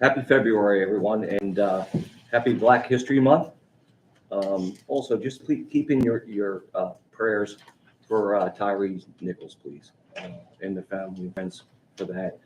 Happy February, everyone, and happy Black History Month. Also, just keeping your prayers for Tyree Nichols, please, and the family and friends for that.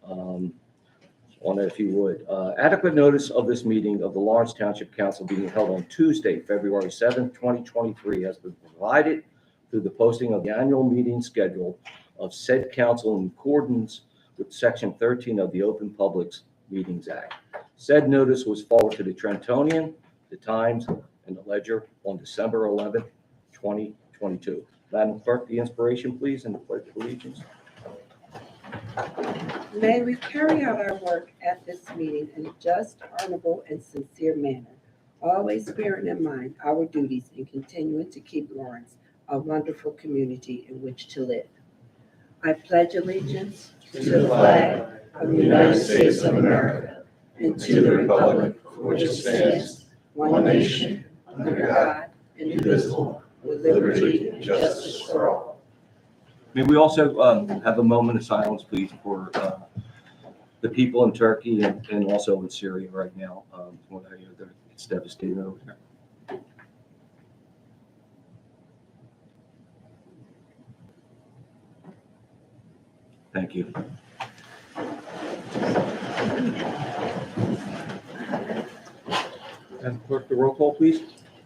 On it, if you would. Adequate notice of this meeting of the Lawrence Township Council being held on Tuesday, February 7th, 2023, has been provided through the posting of the annual meeting schedule of said council in accordance with Section 13 of the Open Publics Meetings Act. Said notice was forwarded to the Trentonian, the Times, and the Ledger on December 11th, 2022. Madam Clerk, the inspiration, please, and the Pledge of Allegiance. May we carry out our work at this meeting in a just, honorable, and sincere manner, always bearing in mind our duties and continuing to keep Lawrence a wonderful community in which to live. I pledge allegiance to the flag of the United States of America and to the republic for which it stands, one nation, under God, indivisible, with liberty and justice for all. May we also have a moment of silence, please, for the people in Turkey and also in Syria right now. It's devastating over there. Thank you. Madam Clerk, the roll call, please.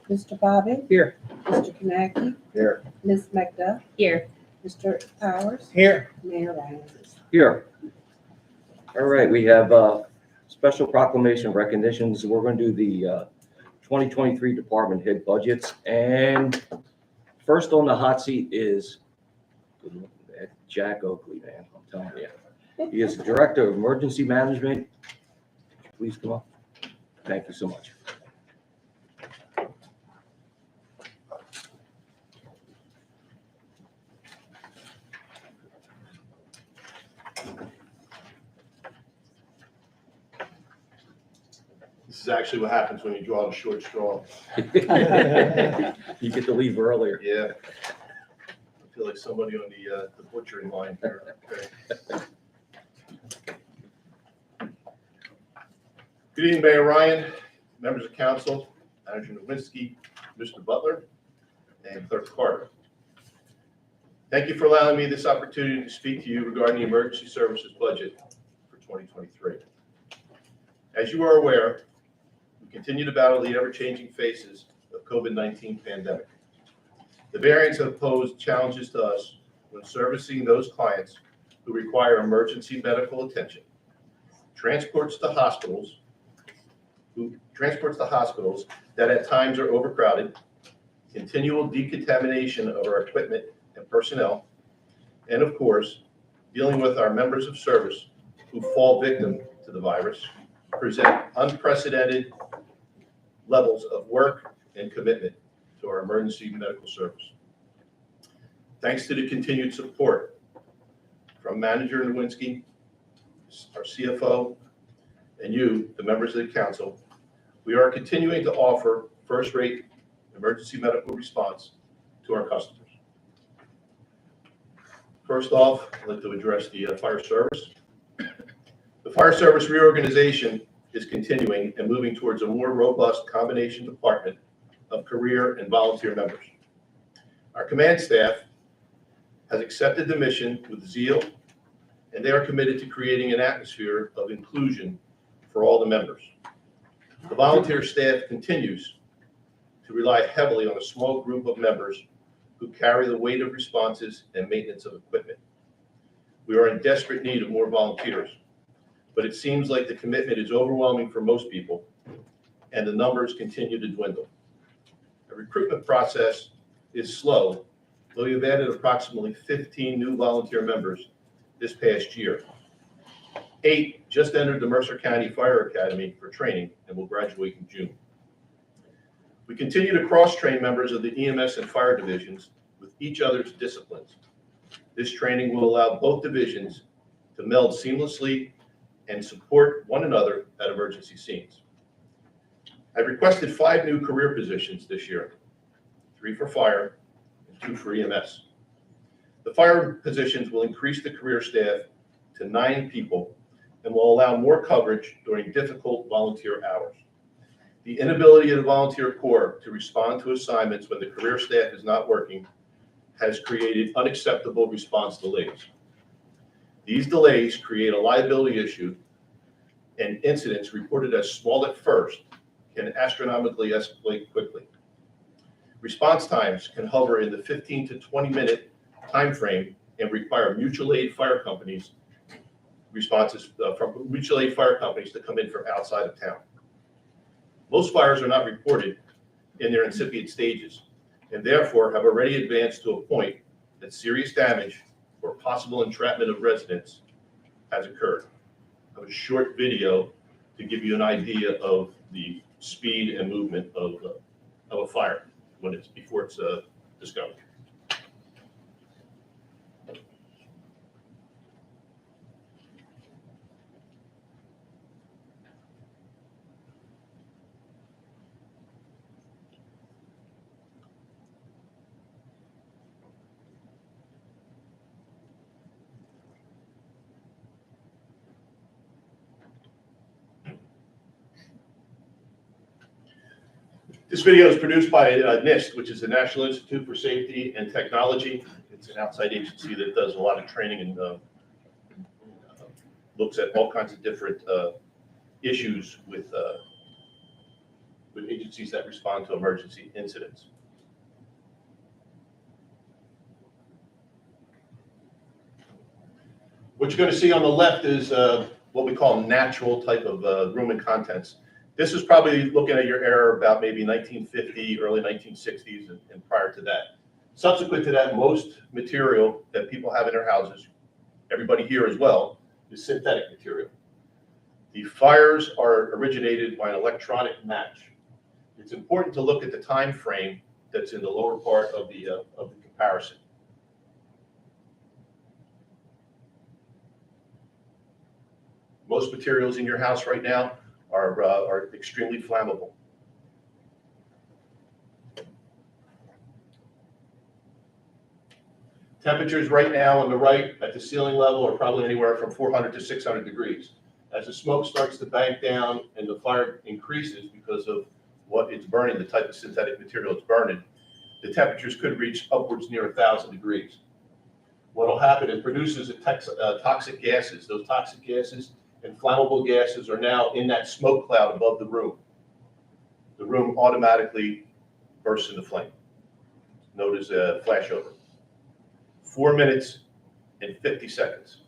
Mr. Bobby? Here. Mr. Kanaki? Here. Ms. McDuff? Here. Mr. Powers? Here. Mayor Ryan? Here. All right, we have special proclamation recognitions. We're going to do the 2023 department head budgets. And first on the hot seat is Jack Oakley, man, I'm telling you. He is the Director of Emergency Management. Please come up. Thank you so much. This is actually what happens when you draw the short straw. You get to leave earlier. Yeah. I feel like somebody on the butchering line here. Okay. Good evening, Mayor Ryan, members of council, Manager Nowinski, Mr. Butler, and Clerk Carter. Thank you for allowing me this opportunity to speak to you regarding the emergency services budget for 2023. As you are aware, we continue to battle the ever-changing faces of COVID-19 pandemic. The variants have posed challenges to us when servicing those clients who require emergency medical attention, transports to hospitals that at times are overcrowded, continual decontamination of our equipment and personnel, and of course, dealing with our members of service who fall victim to the virus, present unprecedented levels of work and commitment to our emergency medical service. Thanks to the continued support from Manager Nowinski, our CFO, and you, the members of the council, we are continuing to offer first-rate emergency medical response to our customers. First off, I'd like to address the fire service. The fire service reorganization is continuing and moving towards a more robust combination department of career and volunteer members. Our command staff has accepted the mission with zeal, and they are committed to creating an atmosphere of inclusion for all the members. The volunteer staff continues to rely heavily on a small group of members who carry the weight of responses and maintenance of equipment. We are in desperate need of more volunteers, but it seems like the commitment is overwhelming for most people, and the numbers continue to dwindle. The recruitment process is slow, though we've added approximately 15 new volunteer members this past year. 8 just entered the Mercer County Fire Academy for training and will graduate in June. We continue to cross-train members of the EMS and fire divisions with each other's disciplines. This training will allow both divisions to meld seamlessly and support one another at emergency scenes. I've requested 5 new career positions this year, 3 for fire and 2 for EMS. The fire positions will increase the career staff to 9 people and will allow more coverage during difficult volunteer hours. The inability of the volunteer corps to respond to assignments when the career staff is not working has created unacceptable response delays. These delays create a liability issue, and incidents reported as small at first can astronomically escalate quickly. Response times can hover in the 15 to 20 minute time frame and require mutual aid fire companies responses from mutual aid fire companies to come in from outside of town. Most fires are not reported in their incipient stages and therefore have already advanced to a point that serious damage or possible entrapment of residents has occurred. I have a short video to give you an idea of the speed and movement of a fire before it's discovered. This video is produced by NIST, which is the National Institute for Safety and Technology. It's an outside agency that does a lot of training and looks at all kinds of different issues with agencies that respond to emergency incidents. What you're going to see on the left is what we call natural type of room and contents. This is probably looking at your era about maybe 1950, early 1960s, and prior to that. Subsequent to that, most material that people have in their houses, everybody here as well, is synthetic material. The fires are originated by an electronic match. It's important to look at the time frame that's in the lower part of the comparison. Most materials in your house right now are extremely flammable. Temperatures right now on the right at the ceiling level are probably anywhere from 400 to 600 degrees. As the smoke starts to bank down and the fire increases because of what it's burning, the type of synthetic material it's burning, the temperatures could reach upwards near 1,000 degrees. What will happen, it produces toxic gases. Those toxic gases and flammable gases are now in that smoke cloud above the room. The room automatically bursts into flame, known as a flashover. 4 minutes and 50 seconds.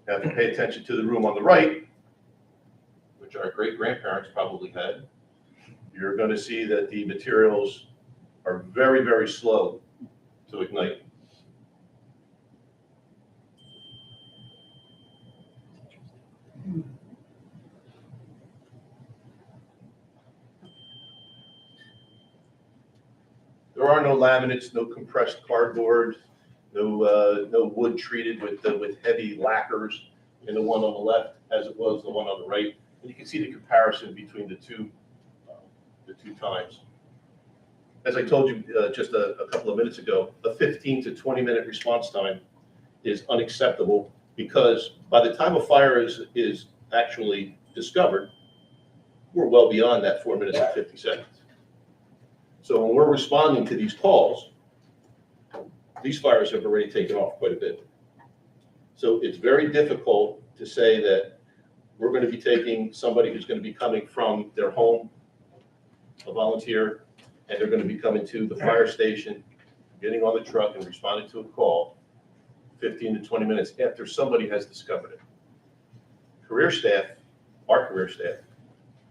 Now, if you pay attention to the room on the right, which our great-grandparents probably had, you're going to see that the materials are very, very slow to ignite. There are no laminates, no compressed cardboard, no wood treated with heavy lacquers in the one on the left as it was the one on the right. And you can see the comparison between the two times. As I told you just a couple of minutes ago, a 15 to 20 minute response time is unacceptable because by the time a fire is actually discovered, we're well beyond that 4 minutes and 50 seconds. So when we're responding to these calls, these fires have already taken off quite a bit. So it's very difficult to say that we're going to be taking somebody who's going to be coming from their home, a volunteer, and they're going to be coming to the fire station, getting on the truck and responding to a call 15 to 20 minutes after somebody has discovered it. Career staff, our career staff,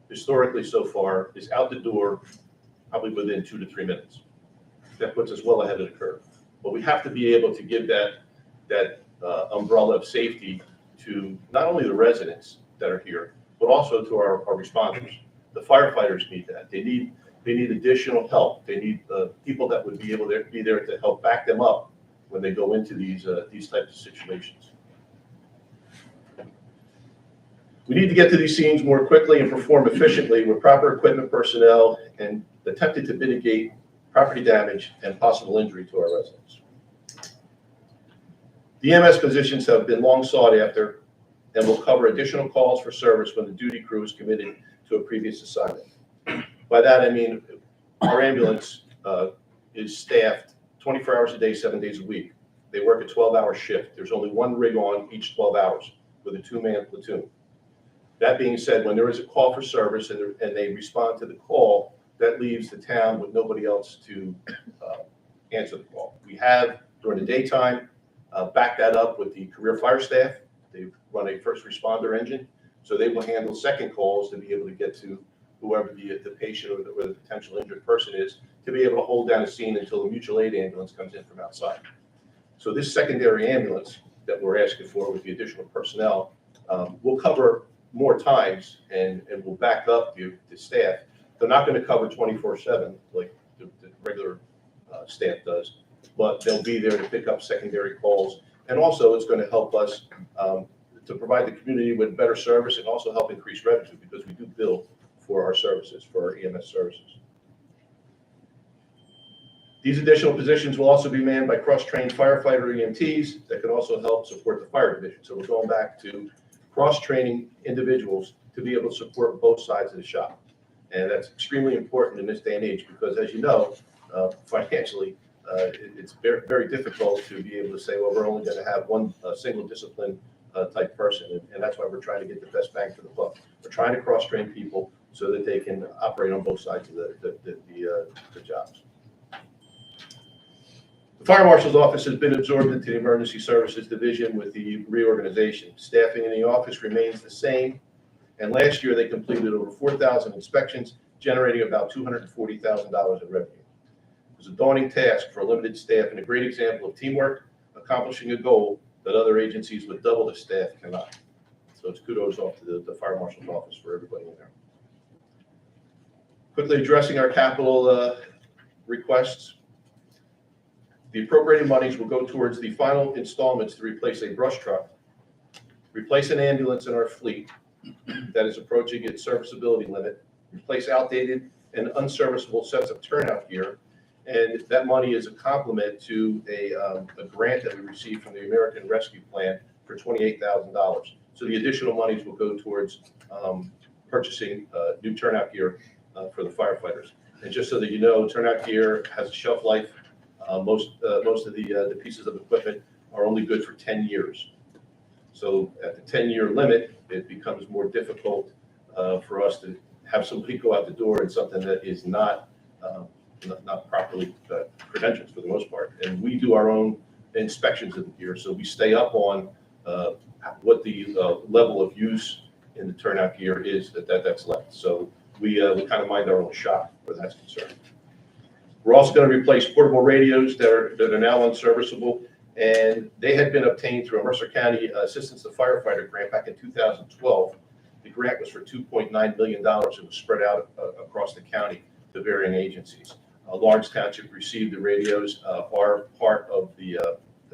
historically so far, is out the door probably within 2 to 3 minutes. That puts us well ahead of the curve. But we have to be able to give that umbrella of safety to not only the residents that are here, but also to our responders. The firefighters need that. They need additional help. They need people that would be able to be there to help back them up when they go into these types of situations. We need to get to these scenes more quickly and perform efficiently with proper equipment, personnel, and attempted to mitigate property damage and possible injury to our residents. The EMS positions have been long sought after and will cover additional calls for service when the duty crew is committed to a previous assignment. By that, I mean our ambulance is staffed 24 hours a day, 7 days a week. They work a 12-hour shift. There's only one rig on each 12 hours with a 2-man platoon. That being said, when there is a call for service and they respond to the call, that leaves the town with nobody else to answer the call. We have, during the daytime, backed that up with the career fire staff. They run a first responder engine, so they will handle second calls to be able to get to whoever the patient or the potential injured person is, to be able to hold down a scene until the mutual aid ambulance comes in from outside. So this secondary ambulance that we're asking for with the additional personnel will cover more times and will back up the staff. They're not going to cover 24/7 like the regular staff does, but they'll be there to pick up secondary calls. And also it's going to help us to provide the community with better service and also help increase revenue, because we do bill for our services, for our EMS services. These additional positions will also be manned by cross-trained firefighter EMTs that can also help support the fire division. So we're going back to cross-training individuals to be able to support both sides of the shop. And that's extremely important in this day and age, because as you know, financially, it's very, very difficult to be able to say, well, we're only going to have one single discipline type person. And that's why we're trying to get the best bang for the buck. We're trying to cross-train people so that they can operate on both sides of the jobs. The Fire Marshal's office has been absorbed into the Emergency Services Division with the reorganization. Staffing in the office remains the same, and last year they completed over 4,000 inspections, generating about $240,000 in revenue. It was a daunting task for a limited staff and a great example of teamwork, accomplishing a goal that other agencies with double the staff cannot. So it's kudos off to the Fire Marshal's office for everybody in there. Quickly addressing our capital requests. The appropriated monies will go towards the final installments to replace a brush truck, replace an ambulance in our fleet that is approaching its serviceability limit, replace outdated and unserviceable sets of turnout gear, and that money is a complement to a grant that we received from the American Rescue Plan for $28,000. So the additional monies will go towards purchasing new turnout gear for the firefighters. And just so that you know, turnout gear has a shelf life. Most of the pieces of equipment are only good for 10 years. So at the 10-year limit, it becomes more difficult for us to have somebody go out the door in something that is not properly credentialed for the most part. And we do our own inspections of the gear, so we stay up on what the level of use in the turnout gear is that's left. So we kind of mind our own shop where that's concerned. We're also going to replace portable radios that are now unserviceable, and they had been obtained through a Mercer County Assistance to Firefighter grant back in 2012. The grant was for $2.9 million. It was spread out across the county to varying agencies. Lawrence Township received the radios. Our part of the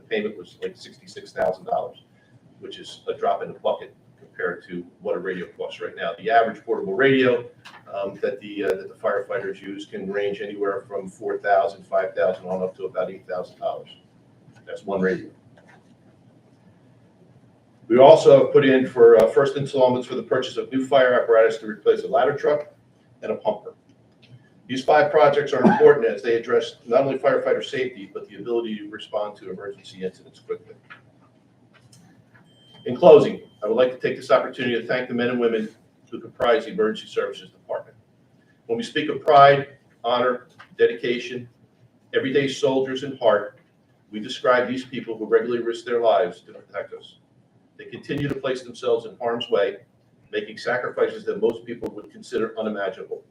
payment was like $66,000, which is a drop in the bucket compared to what a radio costs right now. The average portable radio that the firefighters use can range anywhere from $4,000, $5,000 on up to about $8,000. That's one radio. We also put in for first installments for the purchase of new fire apparatus to replace a ladder truck and a pumper. These 5 projects are important as they address not only firefighter safety, but the ability to respond to emergency incidents quickly. In closing, I would like to take this opportunity to thank the men and women who comprise the Emergency Services Department. When we speak of pride, honor, dedication, everyday soldiers and heart, we describe these people who regularly risk their lives to protect us. They continue to place themselves in harm's way, making sacrifices that most people would consider unimaginable.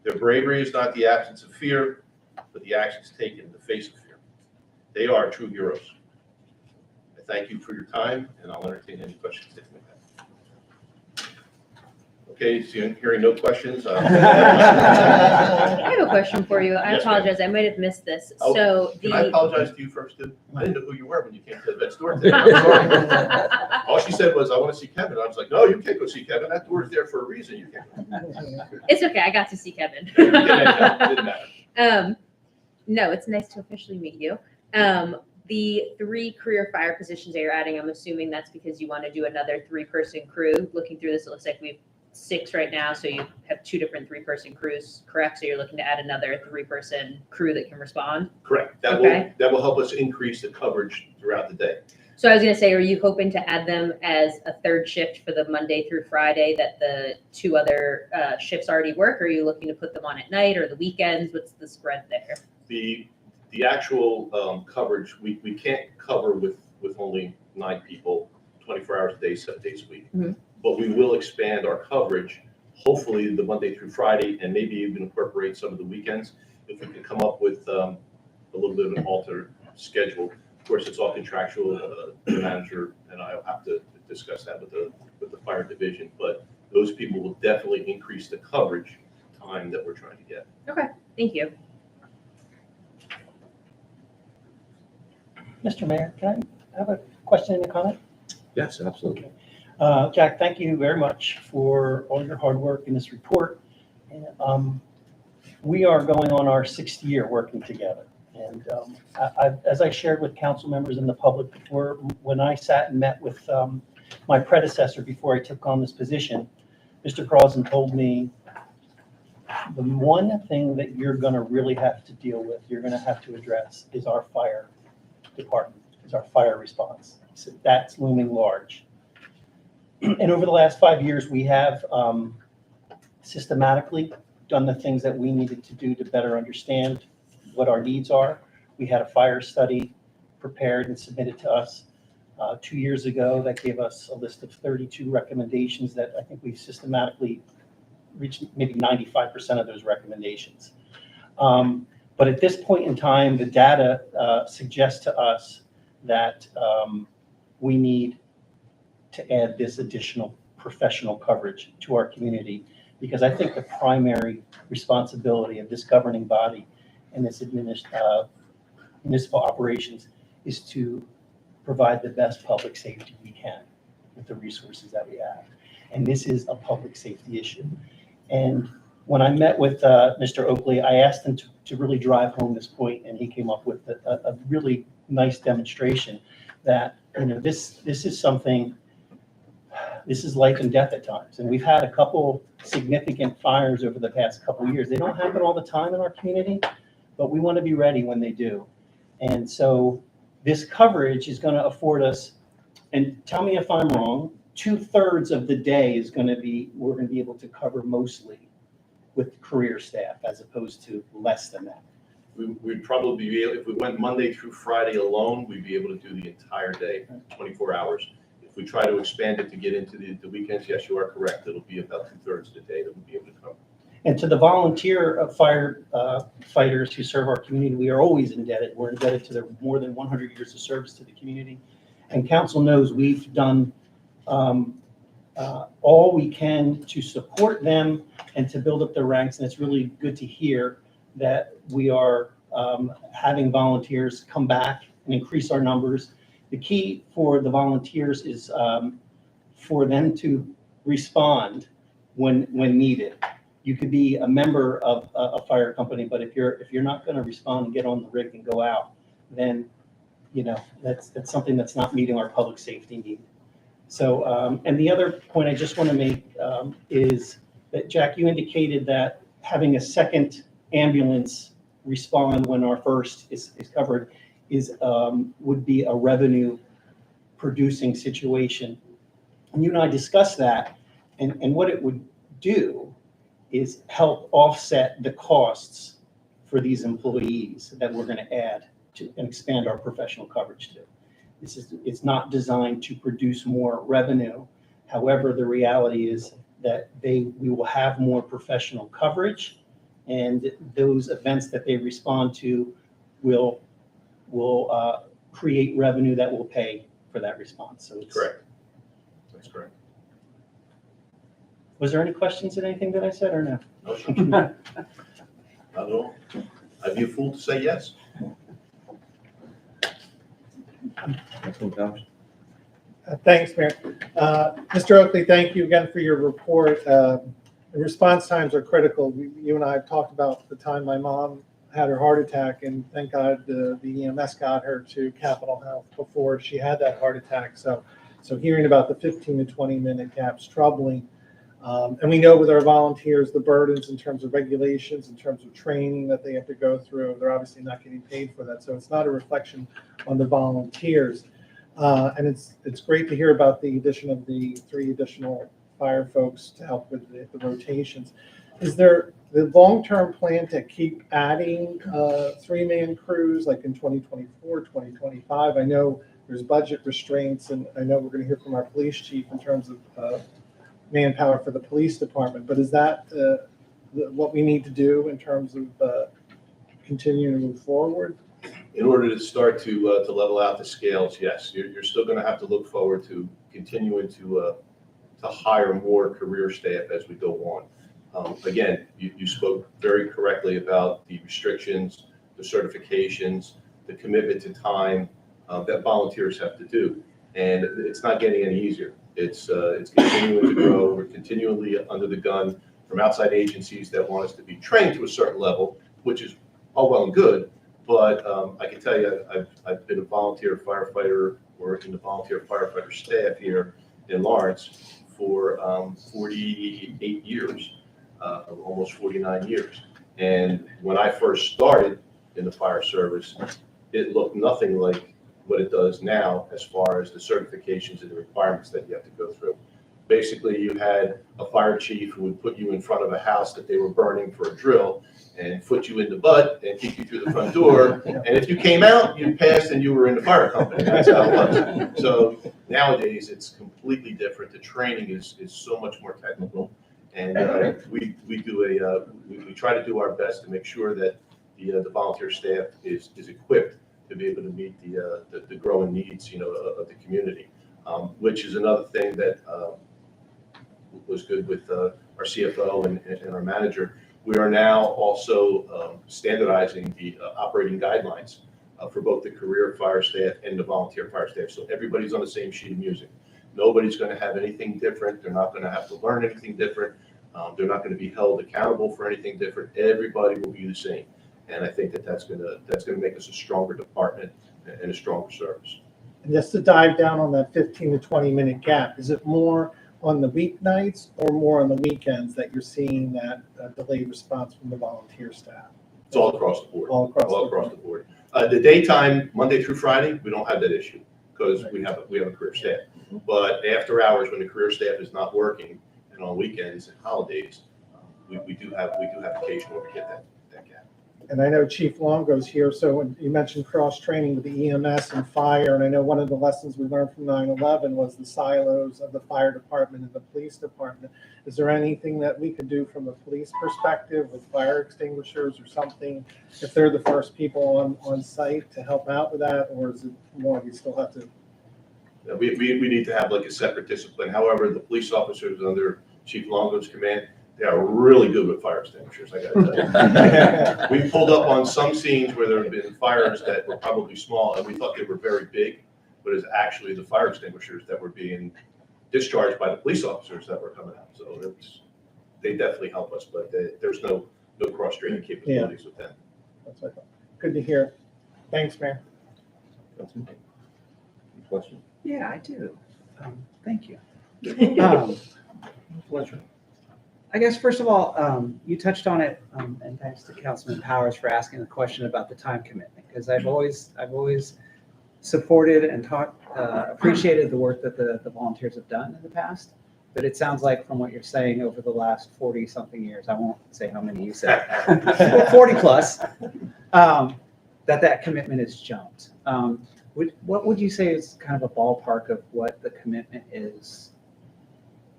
Their bravery is not the absence of fear, but the actions taken in the face of fear. They are true heroes. I thank you for your time, and I'll entertain any questions that you may have. Okay, so hearing no questions. I have a question for you. I Yes, ma'am. apologize. I might have missed this. Oh, So Can I the. apologize to you first, too? I didn't know who you were when you came to the vet's door today. I'm sorry. All she said was, I want to see Kevin. I was like, no, you can't go see Kevin. That door's there for a reason. You can't. It's okay. I got to see Kevin. Didn't matter. No, it's nice to officially meet you. The 3 career fire positions that you're adding, I'm assuming that's because you want to do another 3-person crew. Looking through this, it looks like we have 6 right now, so you have 2 different 3-person crews, correct? So you're looking to add another 3-person crew that can respond? Correct. Okay. That will help us increase the coverage throughout the day. So I was gonna say, are you hoping to add them as a 3rd shift for the Monday through Friday that the 2 other shifts already work? Or are you looking to put them on at night or the weekends? What's the spread there? The actual coverage, we can't cover with only 9 people, 24 hours a day, 7 days a week. Mhm. But we will expand our coverage, hopefully the Monday through Friday, and maybe even incorporate some of the weekends. If we can come up with a little bit of an altered schedule. Of course, it's all contractual, the manager and I will have to discuss that with the fire division, but those people will definitely increase the coverage time that we're trying to get. Thank you. Mr. Mayor, can I have a question and a comment? Yes, absolutely. Jack, thank you very much for all your hard work in this report. And, we are going on our 6th year working together. And as I shared with council members and the public before, when I sat and met with my predecessor before I took on this position, Mr. Crossan told me the one thing that you're going to really have to deal with, you're going to have to address is our fire department, is our fire response. He said, that's looming large. And over the last 5 years, we have systematically done the things that we needed to do to better understand what our needs are. We had a fire study prepared and submitted to us 2 years ago that gave us a list of 32 recommendations that I think we've systematically reached maybe 95% of those recommendations. But at this point in time, the data suggests to us that we need to add this additional professional coverage to our community, because I think the primary responsibility of this governing body and this municipal operations is to provide the best public safety we can with the resources that we have. And this is a public safety issue. And when I met with Mr. Oakley, I asked him to really drive home this point, and he came up with a really nice demonstration that, this is something, this is life and death at times. And we've had a couple significant fires over the past couple of years. They don't happen all the time in our community, but we want to be ready when they do. And so this coverage is going to afford us, and tell me if I'm wrong, 2/3 of the day is going to be, we're going to be able to cover mostly with career staff as opposed to less than that. We'd probably be able, if we went Monday through Friday alone, we'd be able to do the entire day, 24 hours. If we try to expand it to get into the weekends, yes, you are correct. It'll be about 2/3 of the day that we'll be able to cover. And to the volunteer fire fighters who serve our community, we are always indebted. We're indebted to their more than 100 years of service to the community. And council knows we've done all we can to support them and to build up their ranks. And it's really good to hear that we are having volunteers come back and increase our numbers. The key for the volunteers is for them to respond when needed. You could be a member of a fire company, but if you're not going to respond and get on the rig and go out, then that's something that's not meeting our public safety need. So, and the other point I just want to make is that, Jack, you indicated that having a second ambulance respond when our first is covered would be a revenue producing situation. And you and I discussed that, and what it would do is help offset the costs for these employees that we're going to add to and expand our professional coverage to. It's not designed to produce more revenue. However, the reality is that we will have more professional coverage, and those events that they respond to will create revenue that will pay for that response. So it's Correct. That's correct. Was there any questions in anything that I said or no? No, sir. Not at all. I'd be a fool to say yes. Councilman Township. Thanks, Mayor. Mr. Oakley, thank you again for your report. The response times are critical. You and I have talked about the time my mom had her heart attack, and thank God the EMS got her to Capitol Health before she had that heart attack. So hearing about the 15 to 20 minute gap's troubling. And we know with our volunteers, the burdens in terms of regulations, in terms of training that they have to go through. They're obviously not getting paid for that. So it's not a reflection on the volunteers. And it's great to hear about the addition of the 3 additional fire folks to help with the rotations. Is there the long-term plan to keep adding 3-man crews like in 2024, 2025? I know there's budget restraints, and I know we're going to hear from our police chief in terms of manpower for the police department, but is that what we need to do in terms of continuing to move forward? In order to start to level out the scales, yes, you're still going to have to look forward to continuing to hire more career staff as we go on. Again, you spoke very correctly about the restrictions, the certifications, the commitment to time that volunteers have to do, and it's not getting any easier. It's continuing to grow. We're continually under the gun from outside agencies that want us to be trained to a certain level, which is all well and good. But I can tell you, I've been a volunteer firefighter, working the volunteer firefighter staff here in Lawrence for 48 years, almost 49 years. And when I first started in the fire service, it looked nothing like what it does now as far as the certifications and the requirements that you have to go through. Basically, you had a fire chief who would put you in front of a house that they were burning for a drill and foot you in the butt and kick you through the front door. And if you came out, you passed and you were in the fire company. That's how it was. So nowadays, it's completely different. The training is so much more technical. And we try to do our best to make sure that the volunteer staff is equipped to be able to meet the growing needs, of the community, which is another thing that was good with our CFO and our manager. We are now also standardizing the operating guidelines for both the career fire staff and the volunteer fire staff. So everybody's on the same sheet of music. Nobody's going to have anything different. They're not going to have to learn anything different. They're not going to be held accountable for anything different. Everybody will be the same. And I think that's going to make us a stronger department and a stronger service. And just to dive down on that 15 to 20 minute gap, is it more on the weeknights or more on the weekends that you're seeing that delayed response from the volunteer staff? It's all across the board. All across the board. The daytime, Monday through Friday, we don't have that issue because we have a career staff. But after hours, when the career staff is not working, and on weekends and holidays, we do have occasion where we get that gap. And I know Chief Longo's here, so when you mentioned cross-training with the EMS and fire, and I know one of the lessons we learned from 9/11 was the silos of the fire department and the police department. Is there anything that we could do from a police perspective with fire extinguishers or something, if they're the first people on site to help out with that, or is it more we still have to? We need to have like a separate discipline. However, the police officers under Chief Longo's command, they are really good with fire extinguishers, I gotta tell you. We pulled up on some scenes where there have been fires that were probably small, and we thought they were very big, but it's actually the fire extinguishers that were being discharged by the police officers that were coming out. So they definitely help us, but there's no cross-training capabilities with them. That's what I thought. Good to hear. Thanks, Mayor. Any question? Yeah, I do. Thank you. Pleasure. I guess, first of all, you touched on it, and thanks to Councilman Powers for asking the question about the time commitment, because I've always supported and appreciated the work that the volunteers have done in the past. But it sounds like from what you're saying over the last 40-something years, I won't say how many you said, 40 plus, that commitment has jumped. What would you say is kind of a ballpark of what the commitment is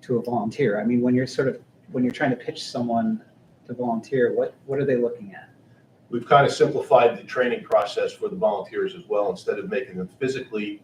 to a volunteer? I mean, when you're trying to pitch someone to volunteer, what are they looking at? We've kind of simplified the training process for the volunteers as well. Instead of making them physically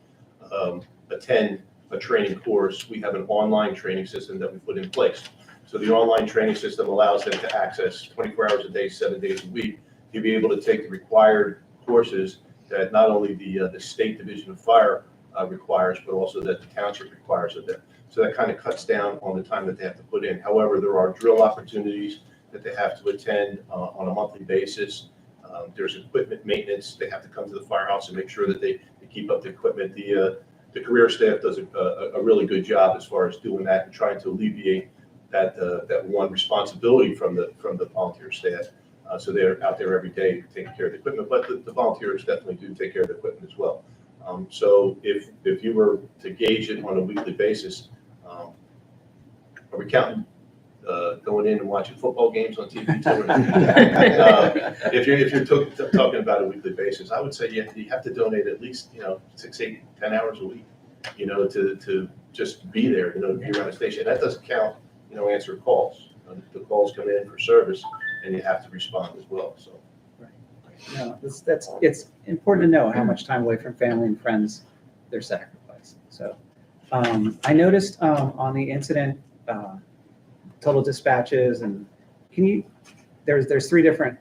attend a training course, we have an online training system that we put in place. So the online training system allows them to access 24 hours a day, 7 days a week, to be able to take the required courses that not only the State Division of Fire requires, but also that the Township requires of them. So that kind of cuts down on the time that they have to put in. However, there are drill opportunities that they have to attend on a monthly basis. There's equipment maintenance. They have to come to the firehouse and make sure that they keep up the equipment. The career staff does a really good job as far as doing that and trying to alleviate that one responsibility from the volunteer staff. So they're out there every day taking care of the equipment, but the volunteers definitely do take care of the equipment as well. So if you were to gauge it on a weekly basis, are we counting going in and watching football games on TV too? If you're talking about a weekly basis, I would say you have to donate at least 6, 8, 10 hours a week, to just be there, to be around the station. That doesn't count, answer calls. The calls come in for service, and you have to respond as well. So. No, it's important to know how much time away from family and friends they're sacrificing. So I noticed on the incident total dispatches, and there's three different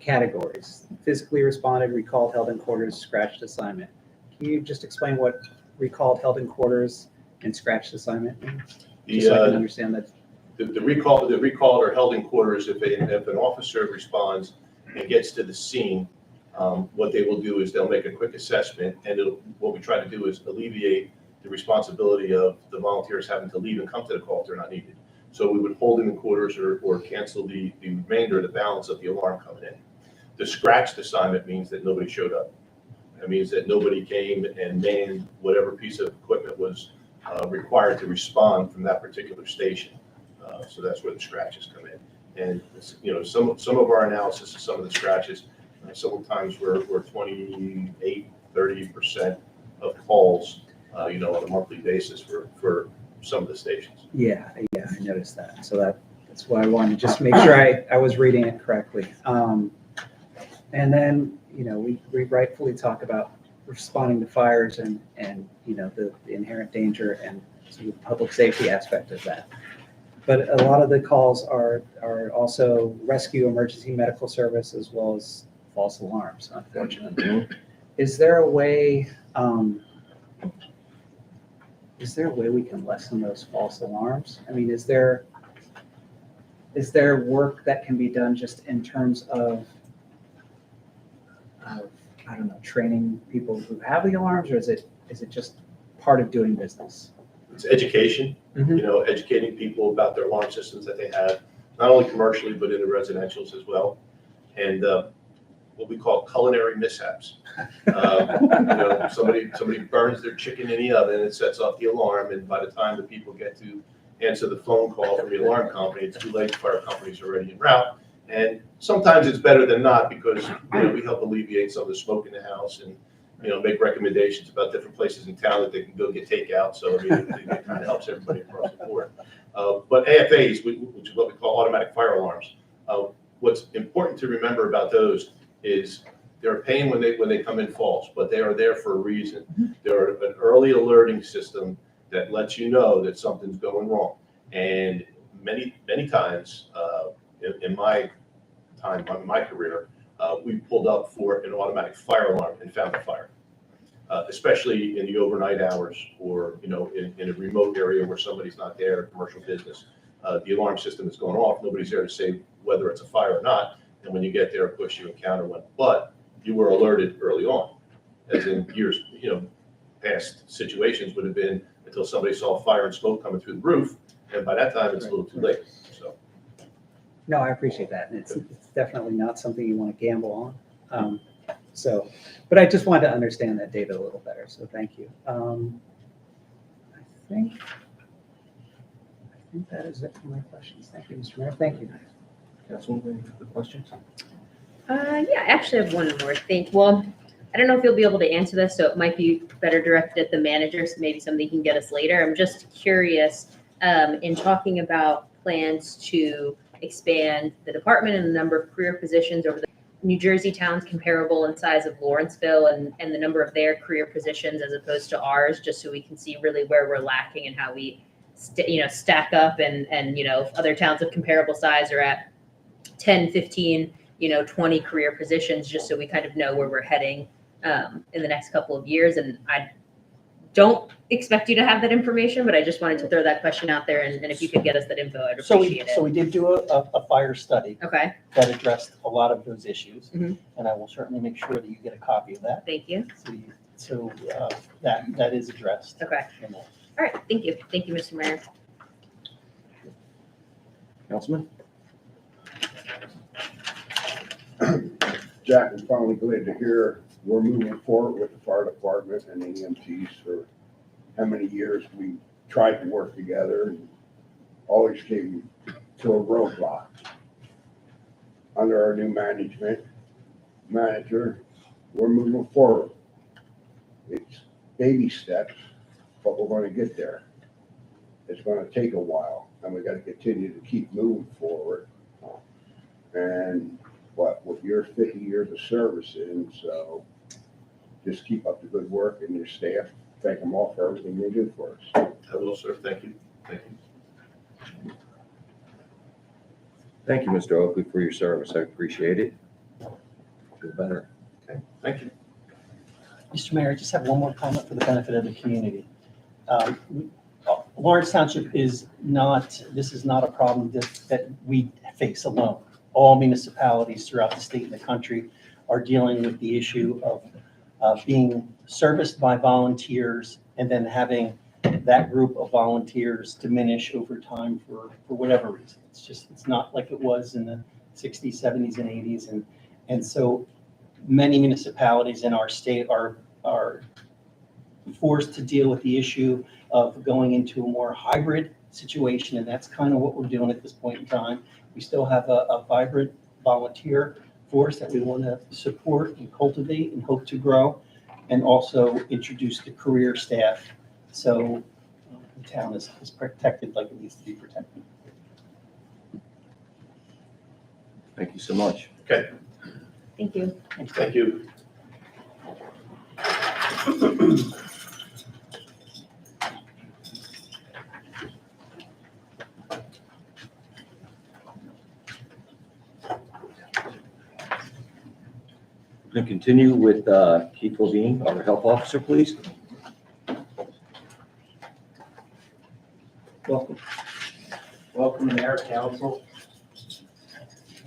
categories: physically responded, recalled, held in quarters, scratched assignment. Can you just explain what recalled, held in quarters, and scratched assignment means? Just so I can understand that. The recalled or held in quarters, if an officer responds and gets to the scene, what they will do is they'll make a quick assessment, and what we try to do is alleviate the responsibility of the volunteers having to leave and come to the call if they're not needed. So we would hold them in quarters or cancel the remainder, the balance of the alarm coming in. The scratched assignment means that nobody showed up. That means that nobody came and manned whatever piece of equipment was required to respond from that particular station. So that's where the scratches come in. And some of our analysis of some of the scratches, sometimes we're 28, 30% of calls, on a monthly basis for some of the stations. Yeah, I noticed that. So that's why I wanted to just make sure I was reading it correctly. And then, we rightfully talk about responding to fires and the inherent danger and the public safety aspect of that. But a lot of the calls are also rescue, emergency medical service, as well as false alarms, unfortunately. Is there a way we can lessen those false alarms? I mean, is there work that can be done just in terms of I don't know, training people who have the alarms, or is it just part of doing business? It's education, educating people about their alarm systems that they have, not only commercially, but in the residentials as well. And what we call culinary mishaps. Somebody burns their chicken in the oven, it sets off the alarm, and by the time the people get to answer the phone call from the alarm company, it's too late. The fire company's already en route. And sometimes it's better than not, because we help alleviate some of the smoke in the house and make recommendations about different places in town that they can go get takeout. So it kind of helps everybody across the board. But AFAs, which is what we call automatic fire alarms, what's important to remember about those is they're a pain when they come in false, but they are there for a reason. They're an early alerting system that lets you know that something's going wrong. And many times in my career, we pulled up for an automatic fire alarm and found a fire, especially in the overnight hours, or in a remote area where somebody's not there, commercial business. The alarm system is going off. Nobody's there to say whether it's a fire or not. And when you get there, of course, you encounter one. But you were alerted early on, as in years, past situations would have been until somebody saw fire and smoke coming through the roof, and by that time, it's a little too late. So. No, I appreciate that, and it's definitely not something you want to gamble on. But I just wanted to understand that data a little better. So thank you. I think that is it for my questions. Thank you, Mr. Mayor. Thank you. Councilwoman, any other questions? Yeah, I actually have one more thing. Well, I don't know if you'll be able to answer this, so it might be better directed at the manager, so maybe somebody can get us later. I'm just curious, in talking about plans to expand the department and the number of career positions over the New Jersey towns comparable in size of Lawrenceville, and the number of their career positions as opposed to ours, just so we can see really where we're lacking and how we stack up, and other towns of comparable size are at 10, 15, 20 career positions, just so we kind of know where we're heading in the next couple of years. And I'd don't expect you to have that information, but I just wanted to throw that question out there, and if you could get us that info, I'd appreciate So it. we did do a fire study Okay, that addressed a lot of those issues. Mhm. And I will certainly make sure that you get a copy of that. thank you. So that is addressed. Okay, in that. all right, thank you. Thank you, Mr. Mayor. Councilman? Jack, I'm finally glad to hear we're moving forward with the fire department and the EMTs for how many years we tried to work together and always came to a roadblock. Under our new manager, we're moving forward. It's baby steps, but we're gonna get there. It's gonna take a while, and we gotta continue to keep moving forward. And with your 50 years of service in, so just keep up the good work and your staff, thank them all for everything they do for us. I will, sir. Thank you. Thank you. Thank you, Mr. Oakley, for your service. I appreciate it. Feel better. Thank you. Mr. Mayor, I just have one more comment for the benefit of the community. Lawrence Township is not, this is not a problem that we face alone. All municipalities throughout the state and the country are dealing with the issue of being serviced by volunteers and then having that group of volunteers diminish over time for whatever reason. It's not like it was in the 60s, 70s, and 80s. And so many municipalities in our state are forced to deal with the issue of going into a more hybrid situation, and that's kind of what we're doing at this point in time. We still have a vibrant volunteer force that we want to support and cultivate and hope to grow, and also introduce the career staff so the town is protected like it needs to be protected. Thank you so much. Okay. Thank you. Thank you. We're going to continue with Keith Levine, our health officer, please. Welcome. Welcome, Mayor, Council,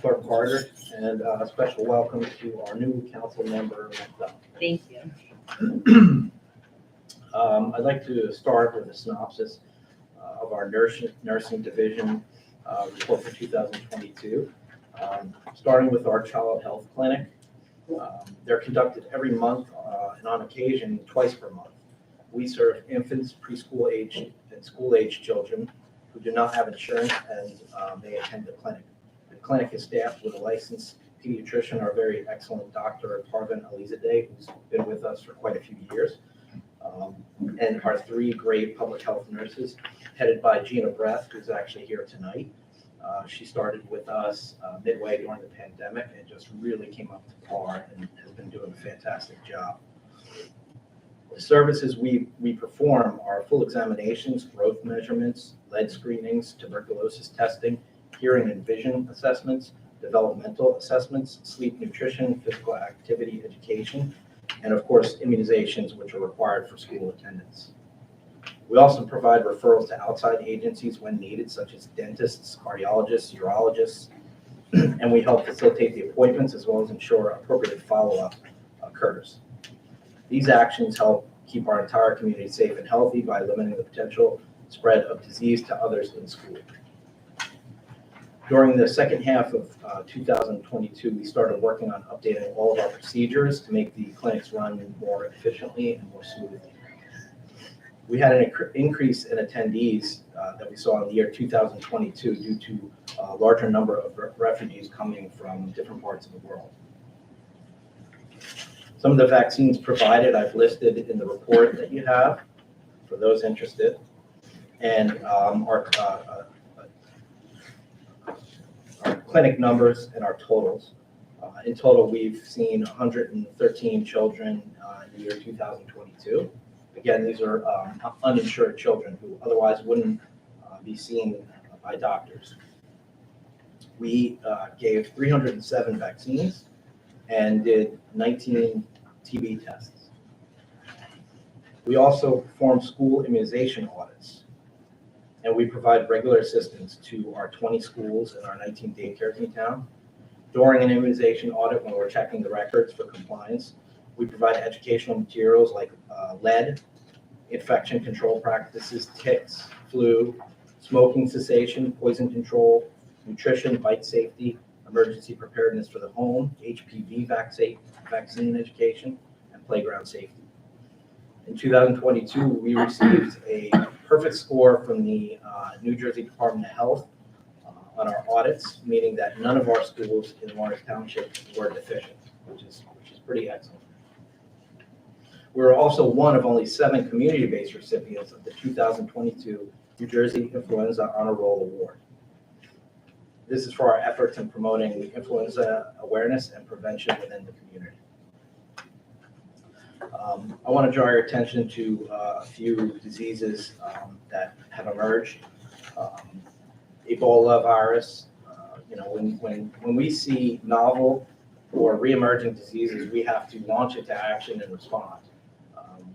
Clerk Carter, and a special welcome to our new council member, Macduff. Thank you. I'd like to start with a synopsis of our nursing division report for 2022. Starting with our child health clinic. They're conducted every month and on occasion twice per month. We serve infants, preschool age, and school age children who do not have insurance and they attend the clinic. The clinic is staffed with a licensed pediatrician, our very excellent Dr. Parvin Alizadeh, who's been with us for quite a few years, and our three great public health nurses headed by Gina Breath, who's actually here tonight. She started with us midway during the pandemic and just really came up to par and has been doing a fantastic job. The services we perform are full examinations, growth measurements, lead screenings, tuberculosis testing, hearing and vision assessments, developmental assessments, sleep nutrition, physical activity education, and of course immunizations, which are required for school attendance. We also provide referrals to outside agencies when needed, such as dentists, cardiologists, urologists, and we help facilitate the appointments as well as ensure appropriate follow-up occurs. These actions help keep our entire community safe and healthy by limiting the potential spread of disease to others in school. During the second half of 2022, we started working on updating all of our procedures to make the clinics run more efficiently and more smoothly. We had an increase in attendees that we saw in the year 2022 due to a larger number of refugees coming from different parts of the world. Some of the vaccines provided I've listed in the report that you have for those interested. And our clinic numbers and our totals. In total, we've seen 113 children in the year 2022. Again, these are uninsured children who otherwise wouldn't be seen by doctors. We gave 307 vaccines and did 19 TB tests. We also perform school immunization audits, and we provide regular assistance to our 20 schools and our 19 daycares in town. During an immunization audit, when we're checking the records for compliance, we provide educational materials like lead, infection control practices, ticks, flu, smoking cessation, poison control, nutrition, bite safety, emergency preparedness for the home, HPV vaccine education, and playground safety. In 2022, we received a perfect score from the New Jersey Department of Health on our audits, meaning that none of our schools in Lawrence Township were deficient, which is pretty excellent. We're also one of only 7 community-based recipients of the 2022 New Jersey Influenza Honor Roll Award. This is for our efforts in promoting the influenza awareness and prevention within the community. I want to draw your attention to a few diseases that have emerged. Ebola virus. When we see novel or re-emerging diseases, we have to launch into action and respond.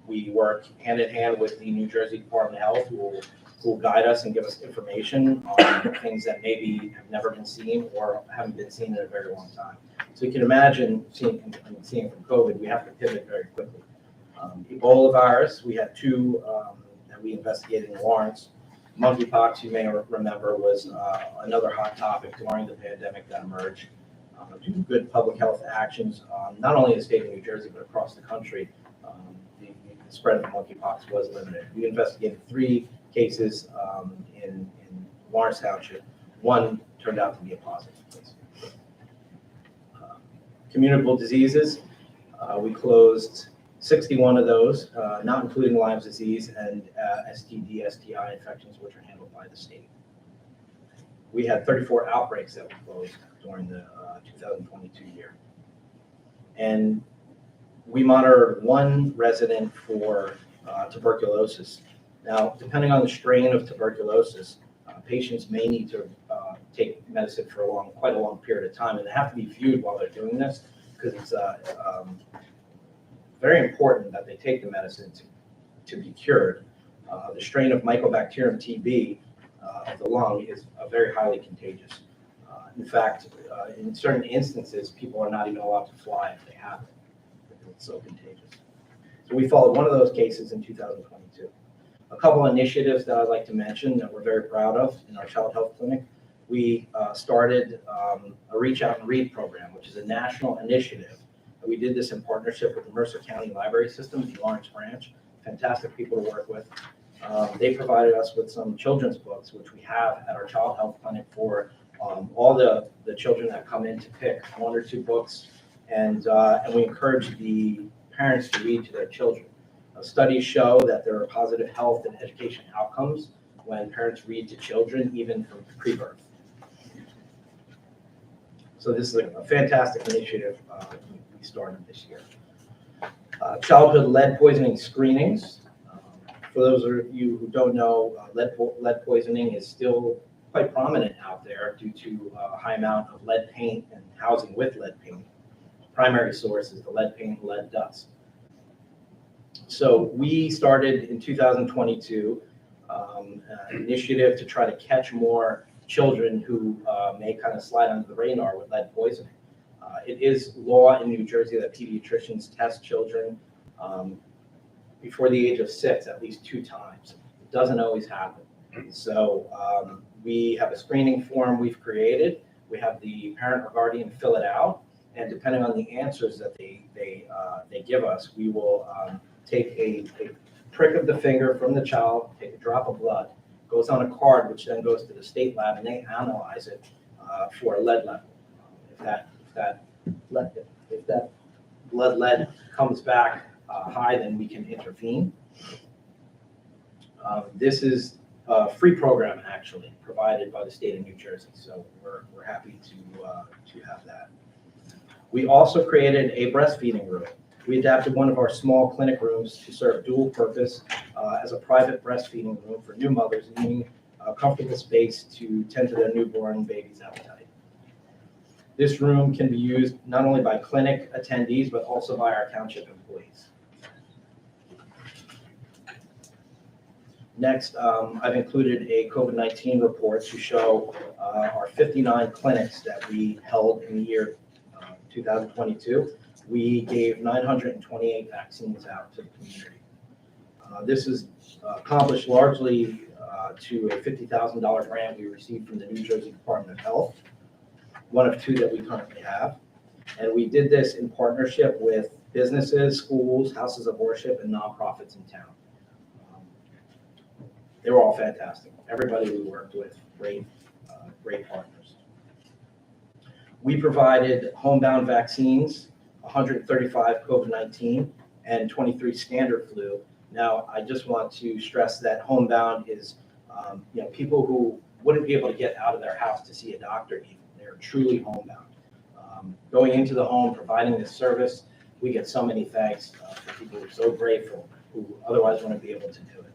We work hand in hand with the New Jersey Department of Health, who will guide us and give us information on things that maybe have never been seen or haven't been seen in a very long time. So you can imagine seeing from COVID, we have to pivot very quickly. Ebola virus, we had 2 that we investigated in Lawrence. Monkeypox, you may remember, was another hot topic during the pandemic that emerged. Due to good public health actions, not only in the state of New Jersey, but across the country, the spread of monkeypox was limited. We investigated 3 cases in Lawrence Township. 1 turned out to be a positive case. Communicable diseases, we closed 61 of those, not including Lyme's disease and STD, STI infections, which are handled by the state. We had 34 outbreaks that were closed during the 2022 year. And we monitored 1 resident for tuberculosis. Now, depending on the strain of tuberculosis, patients may need to take medicine for quite a long period of time, and they have to be viewed while they're doing this, because it's very important that they take the medicine to be cured. The strain of Mycobacterium TB of the lung is very highly contagious. In fact, in certain instances, people are not even allowed to fly if they have it. It's so contagious. So we followed one of those cases in 2022. A couple initiatives that I'd like to mention that we're very proud of in our child health clinic. We started a Reach Out and Read program, which is a national initiative. We did this in partnership with the Mercer County Library System, the Lawrence branch. Fantastic people to work with. They provided us with some children's books, which we have at our child health clinic for all the children that come in to pick 1 or 2 books. And we encourage the parents to read to their children. Studies show that there are positive health and education outcomes when parents read to children, even from pre-birth. So this is a fantastic initiative we started this year. Childhood lead poisoning screenings. For those of you who don't know, lead poisoning is still quite prominent out there due to a high amount of lead paint and housing with lead paint. Primary source is the lead paint and lead dust. So we started in 2022 an initiative to try to catch more children who may kind of slide under the radar with lead poisoning. It is law in New Jersey that pediatricians test children before the age of 6 at least 2 times. It doesn't always happen. So we have a screening form we've created. We have the parent or guardian fill it out, and depending on the answers that they give us, we will take a prick of the finger from the child, take a drop of blood, goes on a card, which then goes to the state lab, and they analyze it for a lead level. If that blood lead comes back high, then we can intervene. This is a free program, actually, provided by the state of New Jersey, so we're happy to have that. We also created a breastfeeding room. We adapted one of our small clinic rooms to serve dual purpose as a private breastfeeding room for new mothers needing a comfortable space to tend to their newborn baby's appetite. This room can be used not only by clinic attendees, but also by our township employees. Next, I've included a COVID-19 report to show our 59 clinics that we held in the year 2022. We gave 928 vaccines out to the community. This is accomplished largely to a $50,000 grant we received from the New Jersey Department of Health, one of two that we currently have. And we did this in partnership with businesses, schools, houses of worship, and nonprofits in town. They were all fantastic. Everybody we worked with, great partners. We provided homebound vaccines, 135 COVID-19 and 23 standard flu. Now, I just want to stress that homebound is, people who wouldn't be able to get out of their house to see a doctor even. They're truly homebound. Going into the home, providing this service, we get so many thanks for people who are so grateful who otherwise wouldn't be able to do it.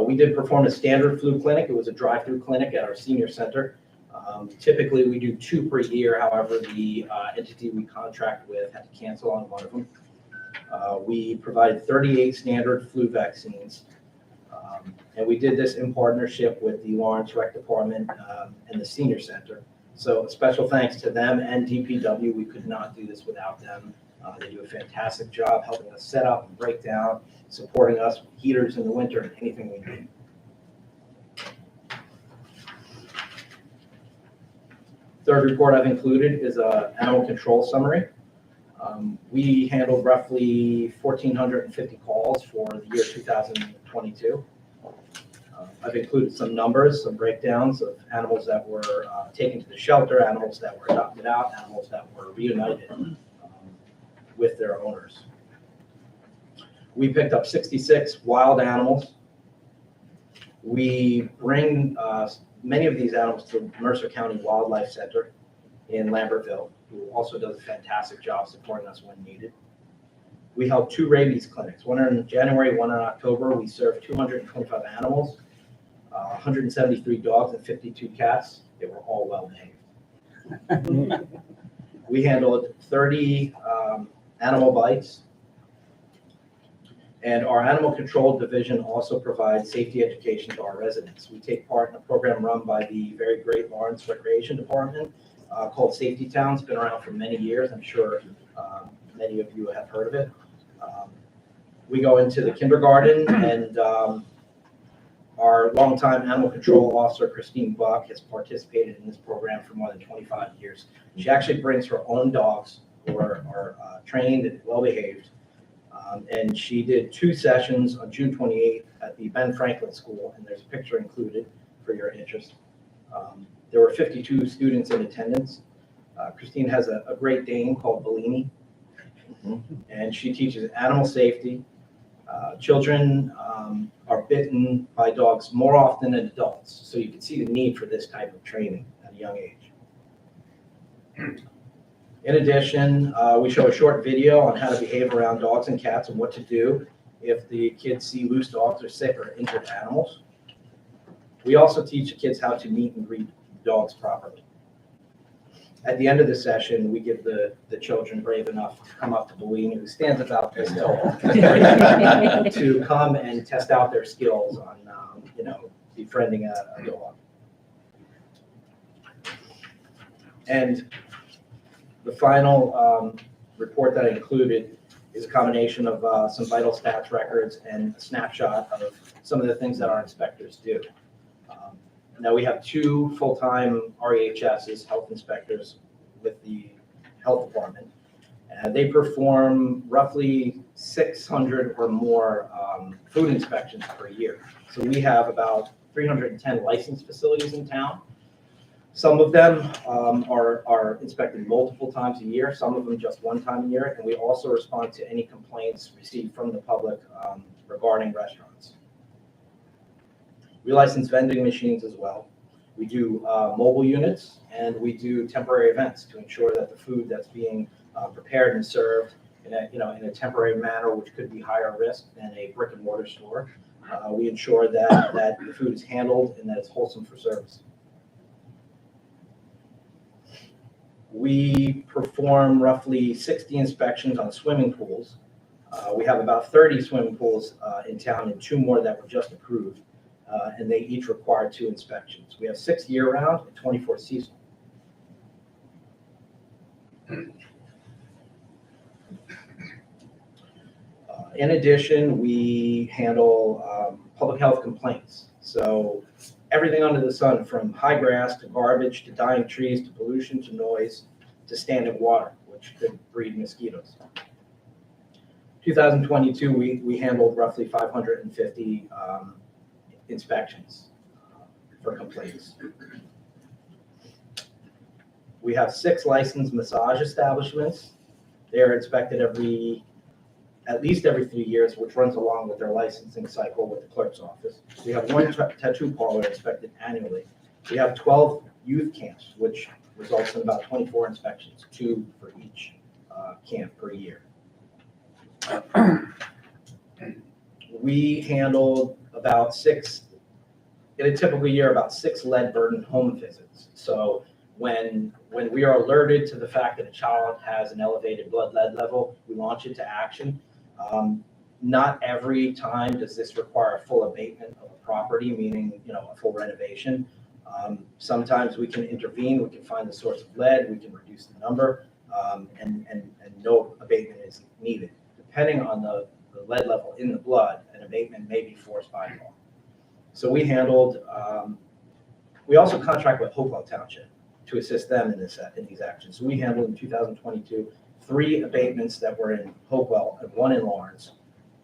We did perform a standard flu clinic. It was a drive-through clinic at our senior center. Typically, we do 2 per year. However, the entity we contract with had to cancel on one of them. We provided 38 standard flu vaccines. And we did this in partnership with the Lawrence Rec Department and the Senior Center. So special thanks to them and DPW. We could not do this without them. They do a fantastic job helping us set up and break down, supporting us with heaters in the winter and anything we need. Third report I've included is an animal control summary. We handled roughly 1,450 calls for the year 2022. I've included some numbers, some breakdowns of animals that were taken to the shelter, animals that were adopted out, animals that were reunited with their owners. We picked up 66 wild animals. We bring many of these animals to Mercer County Wildlife Center in Lambertville, who also does a fantastic job supporting us when needed. We held 2 rabies clinics, one in January, one in October. We served 225 animals, 173 dogs and 52 cats. They were all well behaved. We handled 30 animal bites. And our animal control division also provides safety education to our residents. We take part in a program run by the very great Lawrence Recreation Department called Safety Town. It's been around for many years. I'm sure many of you have heard of it. We go into the kindergarten, and our longtime animal control officer, Christine Buck, has participated in this program for more than 25 years. She actually brings her own dogs who are trained and well-behaved. And she did 2 sessions on June 28th at the Ben Franklin School, and there's a picture included for your interest. There were 52 students in attendance. Christine has a Great Dane called Bellini, and she teaches animal safety. Children are bitten by dogs more often than adults, so you can see the need for this type of training at a young age. In addition, we show a short video on how to behave around dogs and cats and what to do if the kids see loose dogs or sick or injured animals. We also teach the kids how to meet and greet dogs properly. At the end of the session, we give the children brave enough to come up to Bellini, who stands about this tall, to come and test out their skills on, befriending a dog. And the final report that I included is a combination of some vital stats records and a snapshot of some of the things that our inspectors do. Now we have 2 full-time REHSs, health inspectors with the health department. They perform roughly 600 or more food inspections per year. So we have about 310 licensed facilities in town. Some of them are inspected multiple times a year, some of them just 1 time a year, and we also respond to any complaints received from the public regarding restaurants. We license vending machines as well. We do mobile units, and we do temporary events to ensure that the food that's being prepared and served in a temporary manner, which could be higher risk than a brick and mortar store, we ensure that the food is handled and that it's wholesome for service. We perform roughly 60 inspections on swimming pools. We have about 30 swimming pools in town and 2 more that were just approved, and they each require 2 inspections. We have 6 year-round and 24 seasonal. In addition, we handle public health complaints. So everything under the sun, from high grass to garbage to dying trees to pollution to noise to standing water, which could breed mosquitoes. 2022, we handled roughly 550 inspections for complaints. We have 6 licensed massage establishments. They are inspected at least every 3 years, which runs along with their licensing cycle with the clerk's office. We have 1 tattoo parlor inspected annually. We have 12 youth camps, which results in about 24 inspections, 2 for each camp per year. We handled about 6, in a typical year, about 6 lead-burdened home visits. So when we are alerted to the fact that a child has an elevated blood lead level, we launch into action. Not every time does this require a full abatement of a property, meaning, a full renovation. Sometimes we can intervene, we can find the source of lead, we can reduce the number, and no abatement is needed. Depending on the lead level in the blood, an abatement may be forced by law. So we handled, we also contract with Hopewell Township to assist them in these actions. So we handled in 2022, 3 abatements that were in Hopewell and 1 in Lawrence,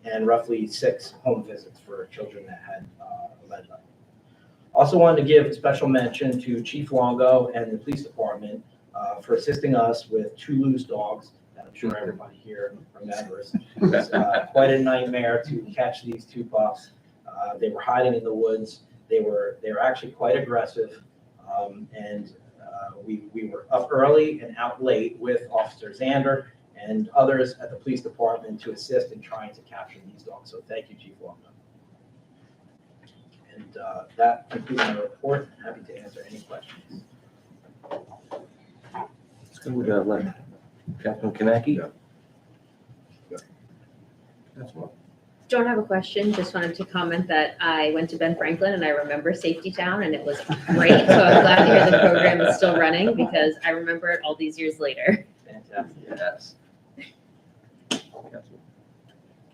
and roughly 6 home visits for children that had lead level. Also wanted to give a special mention to Chief Longo and the police department for assisting us with 2 loose dogs that I'm sure everybody here remembers. It was quite a nightmare to catch these 2 pups. They were hiding in the woods. They were actually quite aggressive, and we were up early and out late with Officer Zander and others at the police department to assist in trying to capture these dogs. So thank you, Chief Longo. And that concludes my report. I'm happy to answer any questions. Let's go with Captain Kaneki. That's what. Don't have a question, just wanted to comment that I went to Ben Franklin and I remember Safety Town and it was great. So I'm glad to hear the program is still running because I remember it all these years later. Fantastic. Yes.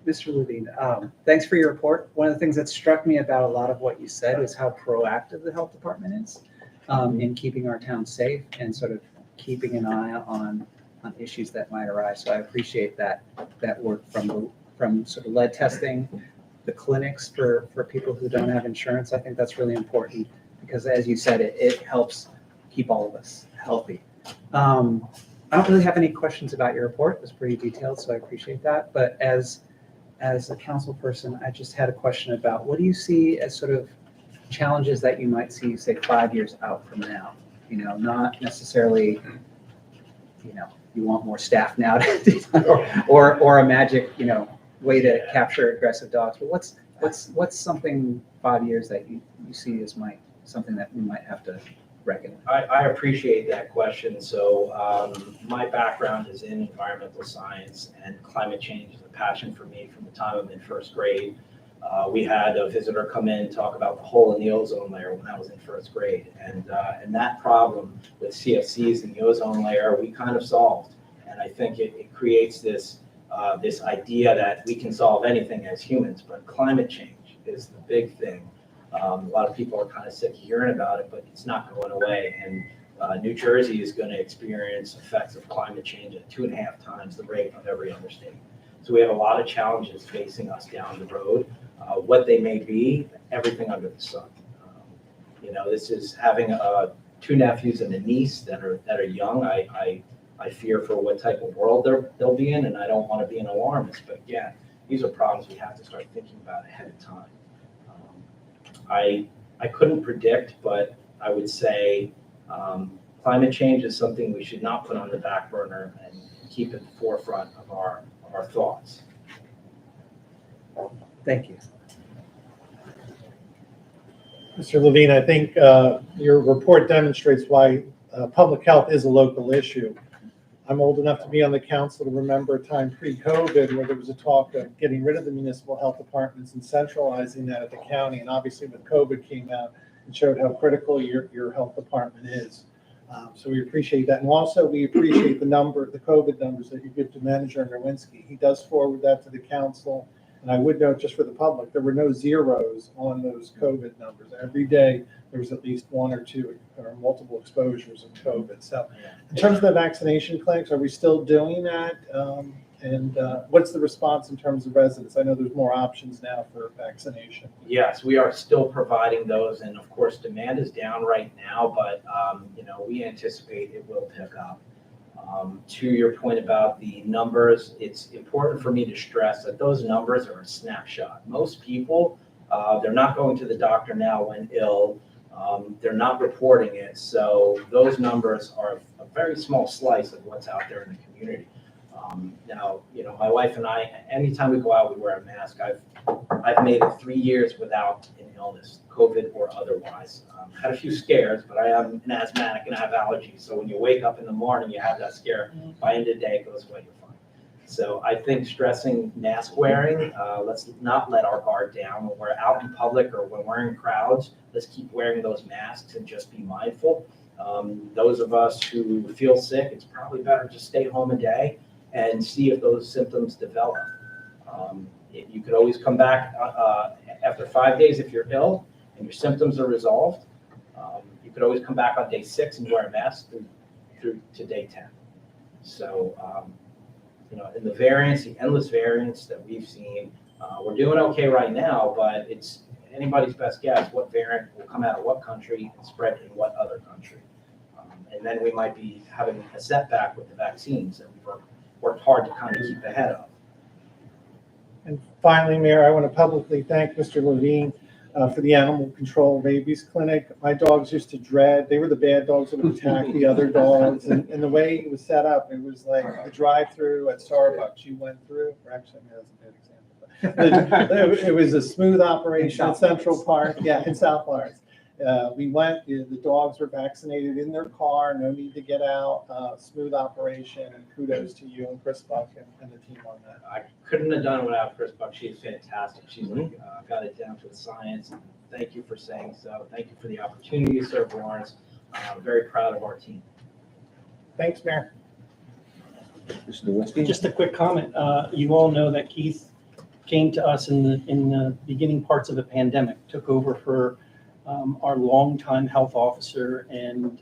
Mr. Levine, thanks for your report. One of the things that struck me about a lot of what you said is how proactive the health department is in keeping our town safe and sort of keeping an eye on issues that might arise. So I appreciate that work from sort of lead testing, the clinics for people who don't have insurance. I think that's really important because, as you said, it helps keep all of us healthy. I don't really have any questions about your report. It was pretty detailed, so I appreciate that. But as a council person, I just had a question about what do you see as sort of challenges that you might see, say, 5 years out from now? Not necessarily, you want more staff now or a magic, way to capture aggressive dogs. But what's something 5 years that you see as something that we might have to reckon? I appreciate that question. So my background is in environmental science, and climate change is a passion for me from the time I'm in 1st grade. We had a visitor come in and talk about the hole in the ozone layer when I was in 1st grade. And that problem with CFCs in the ozone layer, we kind of solved. And I think it creates this idea that we can solve anything as humans, but climate change is the big thing. A lot of people are kind of sick of hearing about it, but it's not going away. And New Jersey is going to experience effects of climate change at 2.5 times the rate of every other state. So we have a lot of challenges facing us down the road. What they may be, everything under the sun. This is having 2 nephews and a niece that are young. I fear for what type of world they'll be in, and I don't want to be an alarmist. But yeah, these are problems we have to start thinking about ahead of time. I couldn't predict, but I would say climate change is something we should not put on the back burner and keep at the forefront of our thoughts. Thank you. Mr. Levine, I think your report demonstrates why public health is a local issue. I'm old enough to be on the council to remember a time pre-COVID where there was a talk of getting rid of the municipal health departments and centralizing that at the county. And obviously when COVID came out, it showed how critical your health department is. So we appreciate that. And also we appreciate the COVID numbers that you give to Manager Nowinski. He does forward that to the council. And I would note, just for the public, there were no zeros on those COVID numbers. Every day, there was at least one or two or multiple exposures of COVID. So in terms of the vaccination clinics, are we still doing that? And what's the response in terms of residents? I know there's more options now for vaccination. Yes, we are still providing those, and of course, demand is down right now, but, we anticipate it will pick up. To your point about the numbers, it's important for me to stress that those numbers are a snapshot. Most people, they're not going to the doctor now when ill. They're not reporting it. So those numbers are a very small slice of what's out there in the community. Now, my wife and I, anytime we go out, we wear a mask. I've made it 3 years without an illness, COVID or otherwise. Had a few scares, but I am an asthmatic and I have allergies. So when you wake up in the morning, you have that scare. By end of the day, it goes away, you're fine. So I think stressing mask wearing, let's not let our guard down. When we're out in public or when we're in crowds, let's keep wearing those masks and just be mindful. Those of us who feel sick, it's probably better to stay home a day and see if those symptoms develop. You could always come back after 5 days if you're ill and your symptoms are resolved. You could always come back on day 6 and wear a mask through to day 10. So, in the variants, the endless variants that we've seen, we're doing okay right now, but it's anybody's best guess what variant will come out of what country and spread in what other country. And then we might be having a setback with the vaccines that we've worked hard to kind of keep ahead of. And finally, Mayor, I want to publicly thank Mr. Levine for the animal control rabies clinic. My dogs used to dread, they were the bad dogs that would attack the other dogs. And the way it was set up, it was like a drive-through at Starbucks you went through, or actually, I mean, that's a bad example. But it was a smooth operation at Central Park, in South Lawrence. We went, the dogs were vaccinated in their car, no need to get out, smooth operation, and kudos to you and Chris Buck and the team on that. I couldn't have done it without Chris Buck. She's fantastic. She's got it down to the science. Thank you for saying so. Thank you for the opportunity to serve Lawrence. I'm very proud of our team. Thanks, Mayor. Mr. Nowinski? Just a quick comment. You all know that Keith came to us in the beginning parts of the pandemic, took over for our longtime health officer, and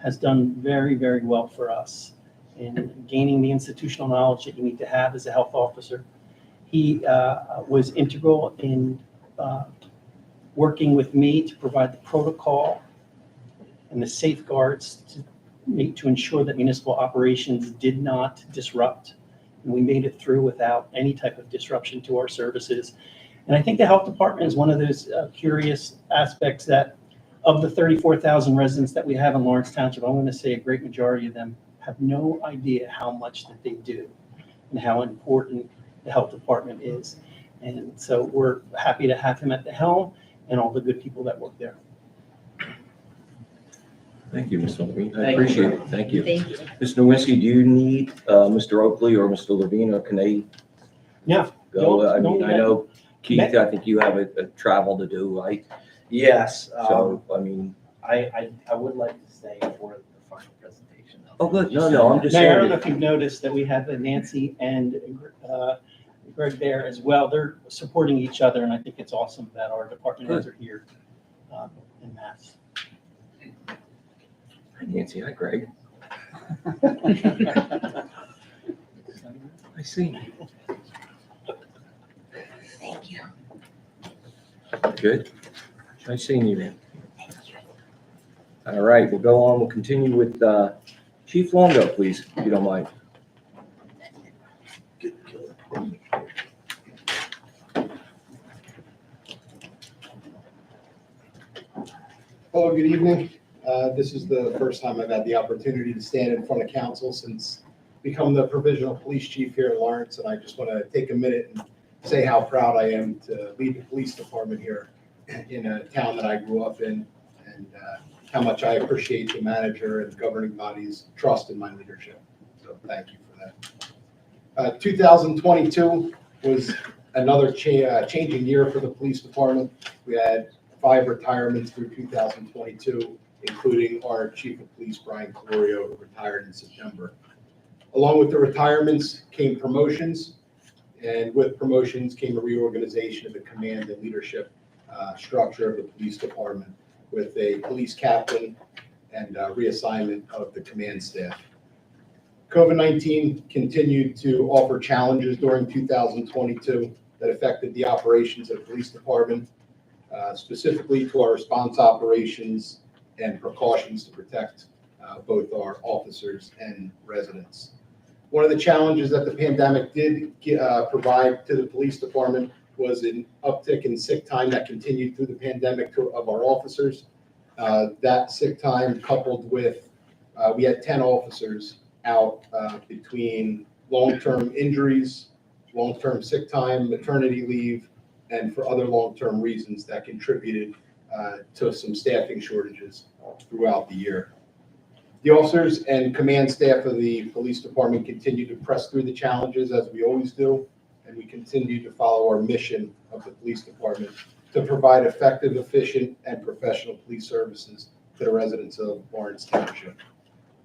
has done very, very well for us in gaining the institutional knowledge that you need to have as a health officer. He was integral in working with me to provide the protocol and the safeguards to ensure that municipal operations did not disrupt. And we made it through without any type of disruption to our services. And I think the health department is one of those curious aspects that of the 34,000 residents that we have in Lawrence Township, I'm going to say a great majority of them have no idea how much that they do and how important the health department is. And so we're happy to have him at the helm and all the good people that work there. Thank you, Mr. Levine. I Thank you. appreciate it. Thank you. Thank you. Mr. Nowinski, do you need Mr. Oakley or Mr. Levine, or can they Yeah. go? I Don't mean, I know, Keith, I think you have a travel to do, right? Yes. So, I mean, I would like to stay for the final presentation. oh, good. No, I'm just Mayor, I don't know saying. if you've noticed that we have Nancy and Greg there as well. They're supporting each other, and I think it's awesome that our department heads are here in mass. Hi, Nancy. Hi, Greg. I see. Thank you. Good. Nice seeing you, man. All right, we'll go on. We'll continue with Chief Longo, please, if you don't mind. Hello, good evening. This is the first time I've had the opportunity to stand in front of council since becoming the provisional police chief here in Lawrence, and I just want to take a minute and say how proud I am to lead the police department here in a town that I grew up in, and how much I appreciate the manager and governing body's trust in my leadership. thank you for that. 2022 was another changing year for the police department. We had 5 retirements through 2022, including our chief of police, Brian Calorio, who retired in September. Along with the retirements came promotions, and with promotions came a reorganization of the command and leadership structure of the police department, with a police captain and reassignment of the command staff. COVID-19 continued to offer challenges during 2022 that affected the operations of the police department, specifically to our response operations and precautions to protect both our officers and residents. One of the challenges that the pandemic did provide to the police department was an uptick in sick time that continued through the pandemic of our officers. That sick time coupled with, we had 10 officers out between long-term injuries, long-term sick time, maternity leave, and for other long-term reasons that contributed to some staffing shortages throughout the year. The officers and command staff of the police department continue to press through the challenges as we always do, and we continue to follow our mission of the police department to provide effective, efficient, and professional police services to the residents of Lawrence Township.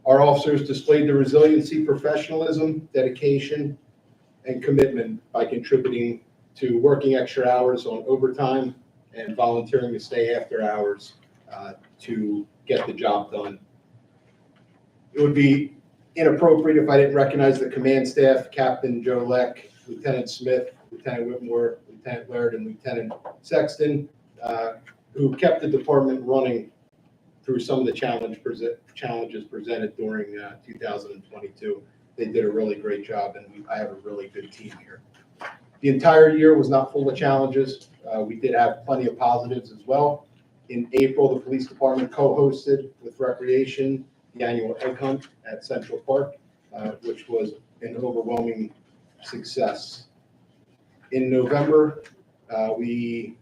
Our officers displayed the resiliency, professionalism, dedication, and commitment by contributing to working extra hours on overtime and volunteering to stay after hours to get the job done. It would be inappropriate if I didn't recognize the command staff, Captain Joe Leck, Lieutenant Smith, Lieutenant Whitmore, Lieutenant Laird, and Lieutenant Sexton, who kept the department running through some of the challenges presented during 2022. They did a really great job, and I have a really good team here. The entire year was not full of challenges. We did have plenty of positives as well. In April, the police department co-hosted with Recreation the annual egg hunt at Central Park, which was an overwhelming success. In November, we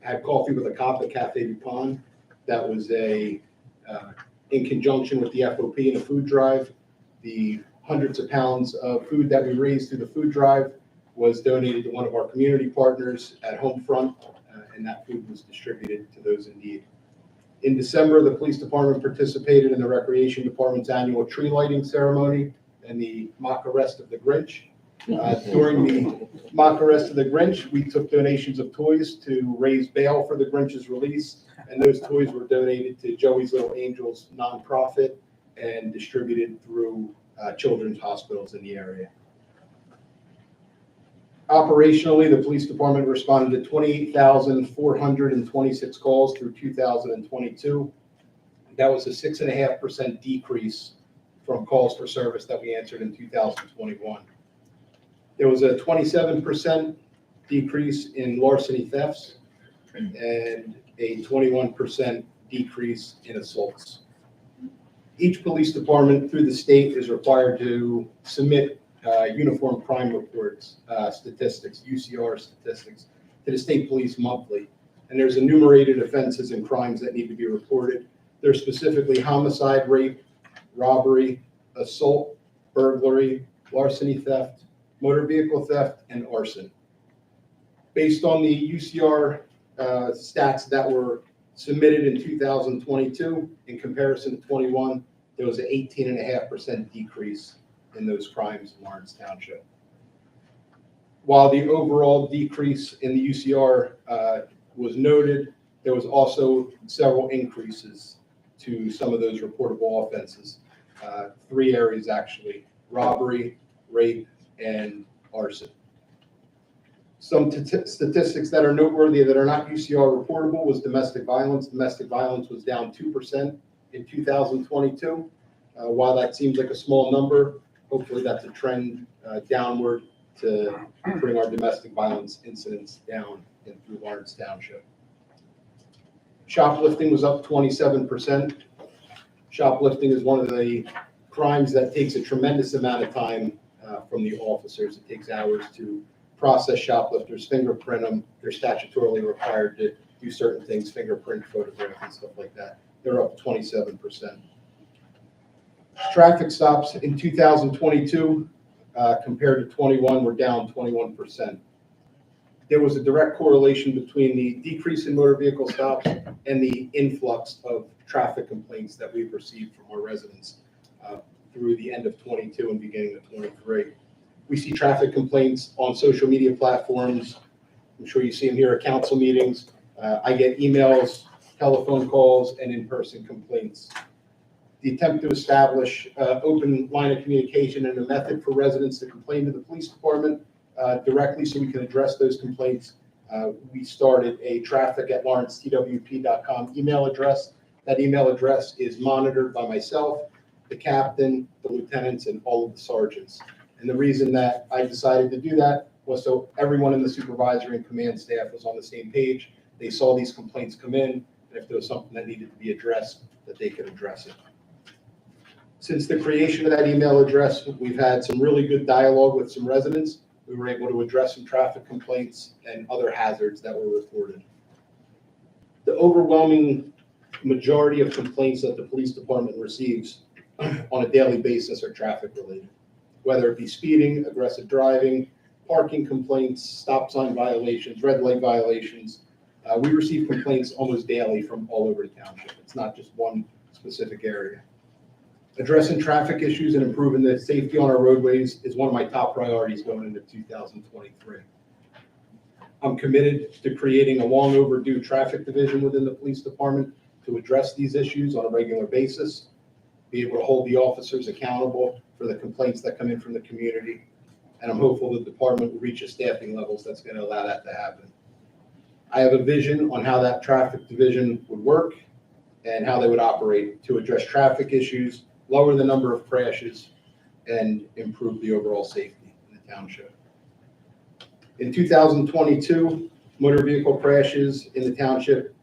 had coffee with a cop at Cafe Dupont. That was in conjunction with the FOP and a food drive. The hundreds of pounds of food that we raised through the food drive was donated to one of our community partners at Homefront, and that food was distributed to those in need. In December, the police department participated in the Recreation Department's annual tree lighting ceremony and the mock arrest of the Grinch. During the mock arrest of the Grinch, we took donations of toys to raise bail for the Grinch's release, and those toys were donated to Joey's Little Angels nonprofit and distributed through children's hospitals in the area. Operationally, the police department responded to 28,426 calls through 2022. That was a 6.5% decrease from calls for service that we answered in 2021. There was a 27% decrease in larceny thefts and a 21% decrease in assaults. Each police department through the state is required to submit uniform crime reports, statistics, UCR statistics, to the state police monthly. And there's enumerated offenses and crimes that need to be reported. There's specifically homicide, rape, robbery, assault, burglary, larceny theft, motor vehicle theft, and arson. Based on the UCR stats that were submitted in 2022, in comparison to 21, there was an 18.5% decrease in those crimes in Lawrence Township. While the overall decrease in the UCR was noted, there was also several increases to some of those reportable offenses. 3 areas actually: robbery, rape, and arson. Some statistics that are noteworthy that are not UCR reportable was domestic violence. Domestic violence was down 2% in 2022. While that seems like a small number, hopefully that's a trend downward to bring our domestic violence incidents down through Lawrence Township. Shoplifting was up 27%. Shoplifting is one of the crimes that takes a tremendous amount of time from the officers. It takes hours to process shoplifters, fingerprint them. They're statutorily required to do certain things, fingerprint, photograph, and stuff like that. They're up 27%. Traffic stops in 2022 compared to 21 were down 21%. There was a direct correlation between the decrease in motor vehicle stops and the influx of traffic complaints that we've received from our residents through the end of 22 and beginning of 23. We see traffic complaints on social media platforms. I'm sure you see them here at council meetings. I get emails, telephone calls, and in-person complaints. The attempt to establish open line of communication and a method for residents to complain to the police department directly so we can address those complaints. We started a traffic@lawrencetwp.com email address. That email address is monitored by myself, the captain, the lieutenants, and all of the sergeants. And the reason that I decided to do that was so everyone in the supervisory and command staff was on the same page. They saw these complaints come in, and if there was something that needed to be addressed, that they could address it. Since the creation of that email address, we've had some really good dialogue with some residents. We were able to address some traffic complaints and other hazards that were reported. The overwhelming majority of complaints that the police department receives on a daily basis are traffic related, whether it be speeding, aggressive driving, parking complaints, stop sign violations, red light violations. We receive complaints almost daily from all over the township. It's not just one specific area. Addressing traffic issues and improving the safety on our roadways is one of my top priorities going into 2023. I'm committed to creating a long overdue traffic division within the police department to address these issues on a regular basis, be able to hold the officers accountable for the complaints that come in from the community. And I'm hopeful the department will reach a staffing levels that's going to allow that to happen. I have a vision on how that traffic division would work and how they would operate to address traffic issues, lower the number of crashes, and improve the overall safety in the township. In 2022, motor vehicle crashes in the township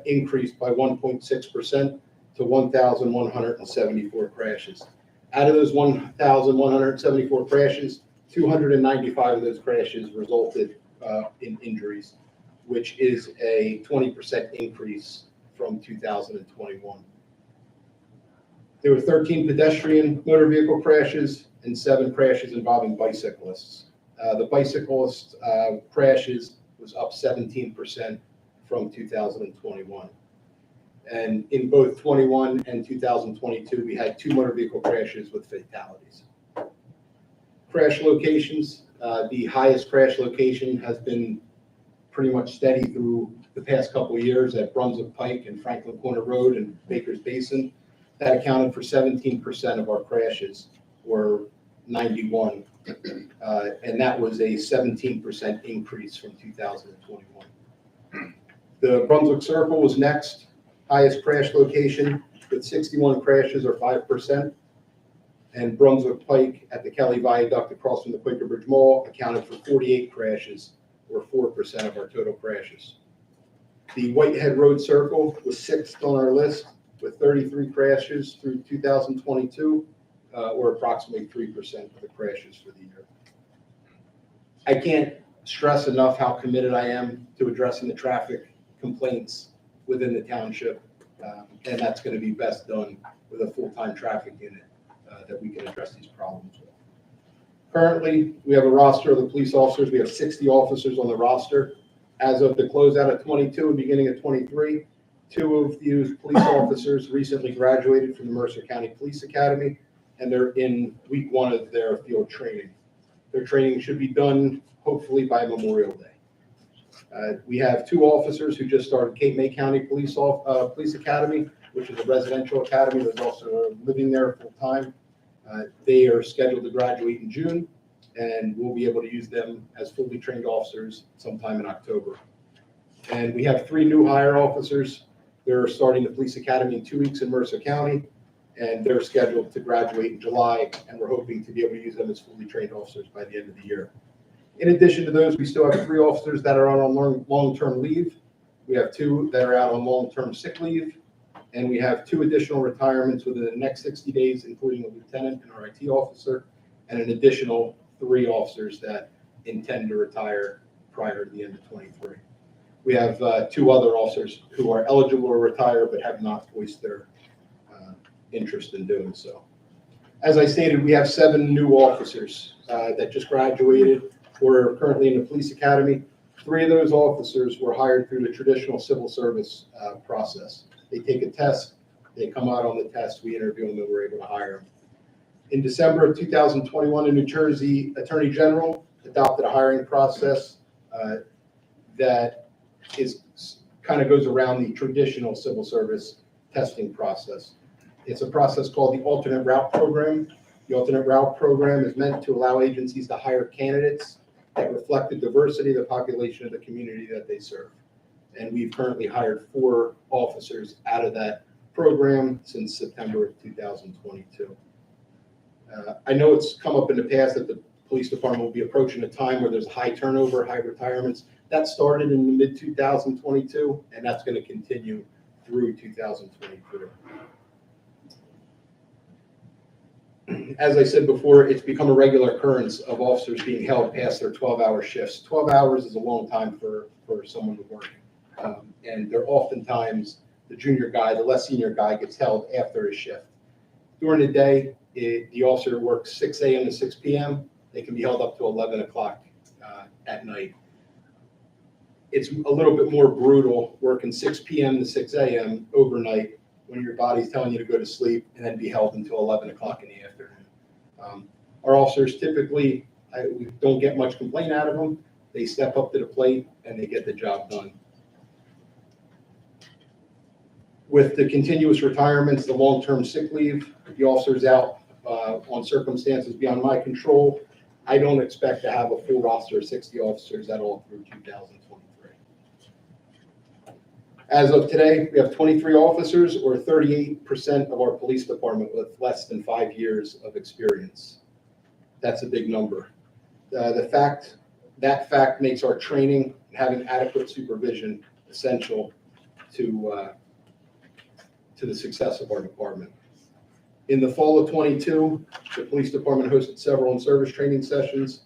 increased by 1.6% to 1,174 crashes. Out of those 1,174 crashes, 295 of those crashes resulted in injuries, which is a 20% increase from 2021. There were 13 pedestrian motor vehicle crashes and 7 crashes involving bicyclists. The bicyclist crashes was up 17% from 2021. And in both 21 and 2022, we had 2 motor vehicle crashes with fatalities. Crash locations, the highest crash location has been pretty much steady through the past couple of years at Brunswick Pike and Franklin Corner Road and Baker's Basin. That accounted for 17% of our crashes, or 91. And that was a 17% increase from 2021. The Brunswick Circle was next, highest crash location with 61 crashes, or 5%. And Brunswick Pike at the Kelly Viaduct across from the Quaker Bridge Mall accounted for 48 crashes, or 4% of our total crashes. The Whitehead Road Circle was 6th on our list with 33 crashes through 2022, or approximately 3% of the crashes for the year. I can't stress enough how committed I am to addressing the traffic complaints within the township, and that's going to be best done with a full-time traffic unit that we can address these problems with. Currently, we have a roster of the police officers. We have 60 officers on the roster. As of the closeout of 22 and beginning of 23, 2 of these police officers recently graduated from the Mercer County Police Academy, and they're in week 1 of their field training. Their training should be done hopefully by Memorial Day. We have 2 officers who just started Cape May County Police Academy, which is a residential academy. There's also living there full time. They are scheduled to graduate in June, and we'll be able to use them as fully trained officers sometime in October. And we have 3 new hire officers. They're starting the police academy in 2 weeks in Mercer County, and they're scheduled to graduate in July, and we're hoping to be able to use them as fully trained officers by the end of the year. In addition to those, we still have 3 officers that are on long-term leave. We have 2 that are out on long-term sick leave, and we have 2 additional retirements within the next 60 days, including a lieutenant and our IT officer, and an additional 3 officers that intend to retire prior to the end of 23. We have 2 other officers who are eligible to retire but have not voiced their interest in doing so. As I stated, we have 7 new officers that just graduated or are currently in the police academy. 3 of those officers were hired through the traditional civil service process. They take a test, they come out on the test, we interview them, and we're able to hire them. In December of 2021, the New Jersey Attorney General adopted a hiring process that kind of goes around the traditional civil service testing process. It's a process called the alternate route program. The alternate route program is meant to allow agencies to hire candidates that reflect the diversity of the population of the community that they serve. And we've currently hired 4 officers out of that program since September of 2022. I know it's come up in the past that the police department will be approaching a time where there's high turnover, high retirements. That started in the mid-2022, and that's going to continue through 2023. As I said before, it's become a regular occurrence of officers being held past their 12-hour shifts. 12 hours is a long time for someone to work. And they're oftentimes the junior guy, the less senior guy gets held after his shift. During the day, the officer works 6 a.m. to 6 p.m. They can be held up to 11 o'clock at night. It's a little bit more brutal working 6 p.m. to 6 a.m. overnight when your body's telling you to go to sleep and then be held until 11 o'clock in the afternoon. Our officers typically, we don't get much complaint out of them. They step up to the plate and they get the job done. With the continuous retirements, the long-term sick leave, the officers out on circumstances beyond my control, I don't expect to have a full roster of 60 officers at all through 2023. As of today, we have 23 officers, or 38% of our police department with less than 5 years of experience. That's a big number. That fact makes our training and having adequate supervision essential to the success of our department. In the fall of 22, the police department hosted several in-service training sessions.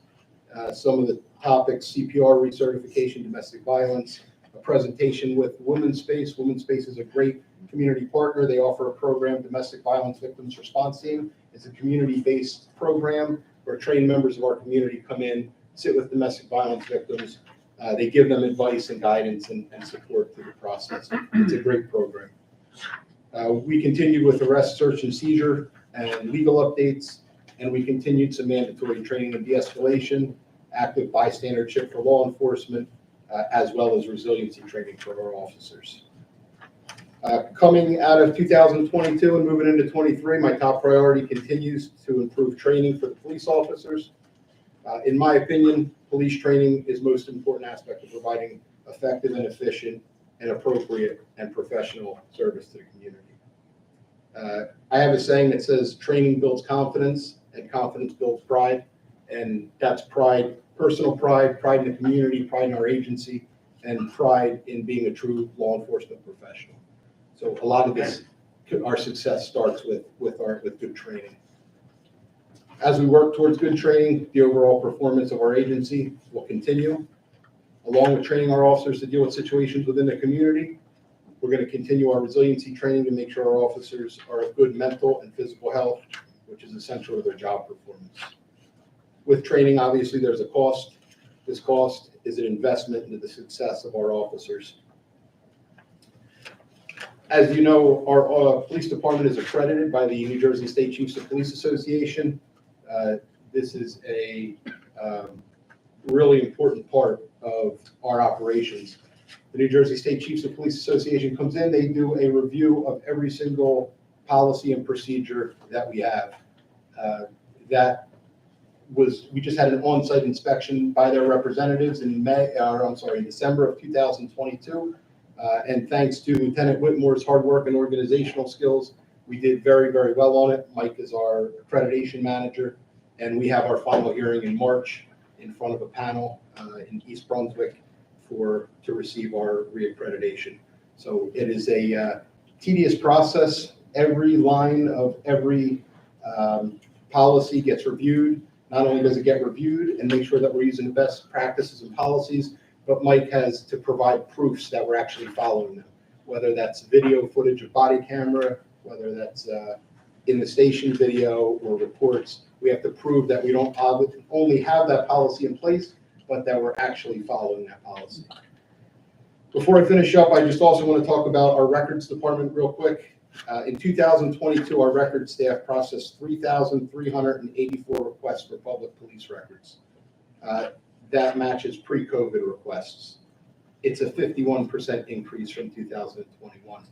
Some of the topics: CPR recertification, domestic violence, a presentation with Women's Space. Women's Space is a great community partner. They offer a program, Domestic Violence Victims Response Team. It's a community-based program where trained members of our community come in, sit with domestic violence victims. They give them advice and guidance and support through the process. It's a great program. We continued with arrest, search, and seizure and legal updates, and we continued some mandatory training and de-escalation, active bystandership for law enforcement, as well as resiliency training for our officers. Coming out of 2022 and moving into 23, my top priority continues to improve training for the police officers. In my opinion, police training is most important aspect of providing effective and efficient and appropriate and professional service to the community. I have a saying that says training builds confidence and confidence builds pride, and that's pride, personal pride, pride in the community, pride in our agency, and pride in being a true law enforcement professional. So a lot of this, our success starts with good training. As we work towards good training, the overall performance of our agency will continue. Along with training our officers to deal with situations within the community, we're going to continue our resiliency training to make sure our officers are of good mental and physical health, which is essential to their job performance. With training, obviously, there's a cost. This cost is an investment into the success of our officers. As you know, our police department is accredited by the New Jersey State Chiefs of Police Association. This is a really important part of our operations. The New Jersey State Chiefs of Police Association comes in, they do a review of every single policy and procedure that we have. We just had an on-site inspection by their representatives in December of 2022. And thanks to Lieutenant Whitmore's hard work and organizational skills, we did very, very well on it. Mike is our accreditation manager, and we have our final hearing in March in front of a panel in East Brunswick to receive our reaccreditation. So it is a tedious process. Every line of every policy gets reviewed. Not only does it get reviewed and make sure that we're using the best practices and policies, but Mike has to provide proofs that we're actually following them, whether that's video footage of body camera, whether that's in the station video or reports, we have to prove that we don't only have that policy in place, but that we're actually following that policy. Before I finish up, I just also want to talk about our records department real quick. In 2022, our records staff processed 3,384 requests for public police records. That matches pre-COVID requests. It's a 51% increase from 2021.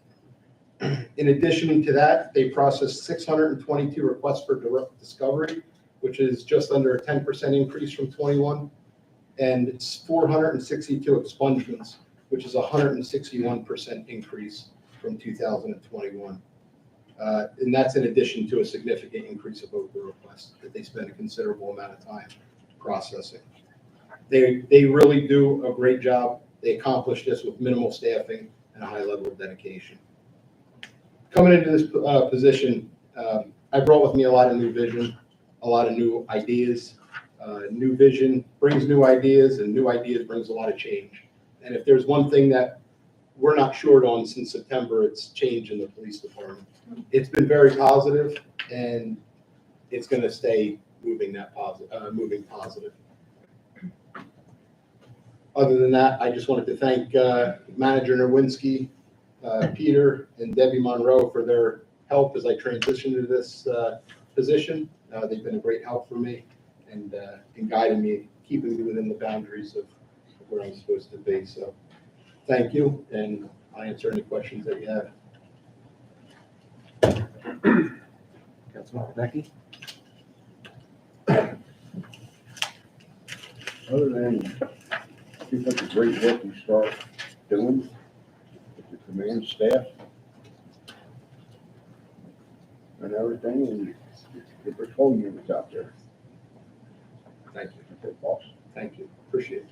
In addition to that, they processed 622 requests for direct discovery, which is just under a 10% increase from 21, and 462 expungements, which is a 161% increase from 2021. And that's in addition to a significant increase of OPA requests that they spend a considerable amount of time processing. They really do a great job. They accomplish this with minimal staffing and a high level of dedication. Coming into this position, I brought with me a lot of new vision, a lot of new ideas. New vision brings new ideas, and new ideas brings a lot of change. And if there's one thing that we're not short on since September, it's change in the police department. It's been very positive, and it's going to stay moving positive. Other than that, I just wanted to thank Manager Nowinski, Peter, and Debbie Monroe for their help as I transitioned to this position. They've been a great help for me and guiding me, keeping me within the boundaries of where I'm supposed to be. So thank you, and I'll answer any questions that you have. Councilman Becky? Other than, keep up the great work you start doing with the command staff and everything, and the patrol units out there. Thank you. That's it, boss. Thank you. Appreciate it.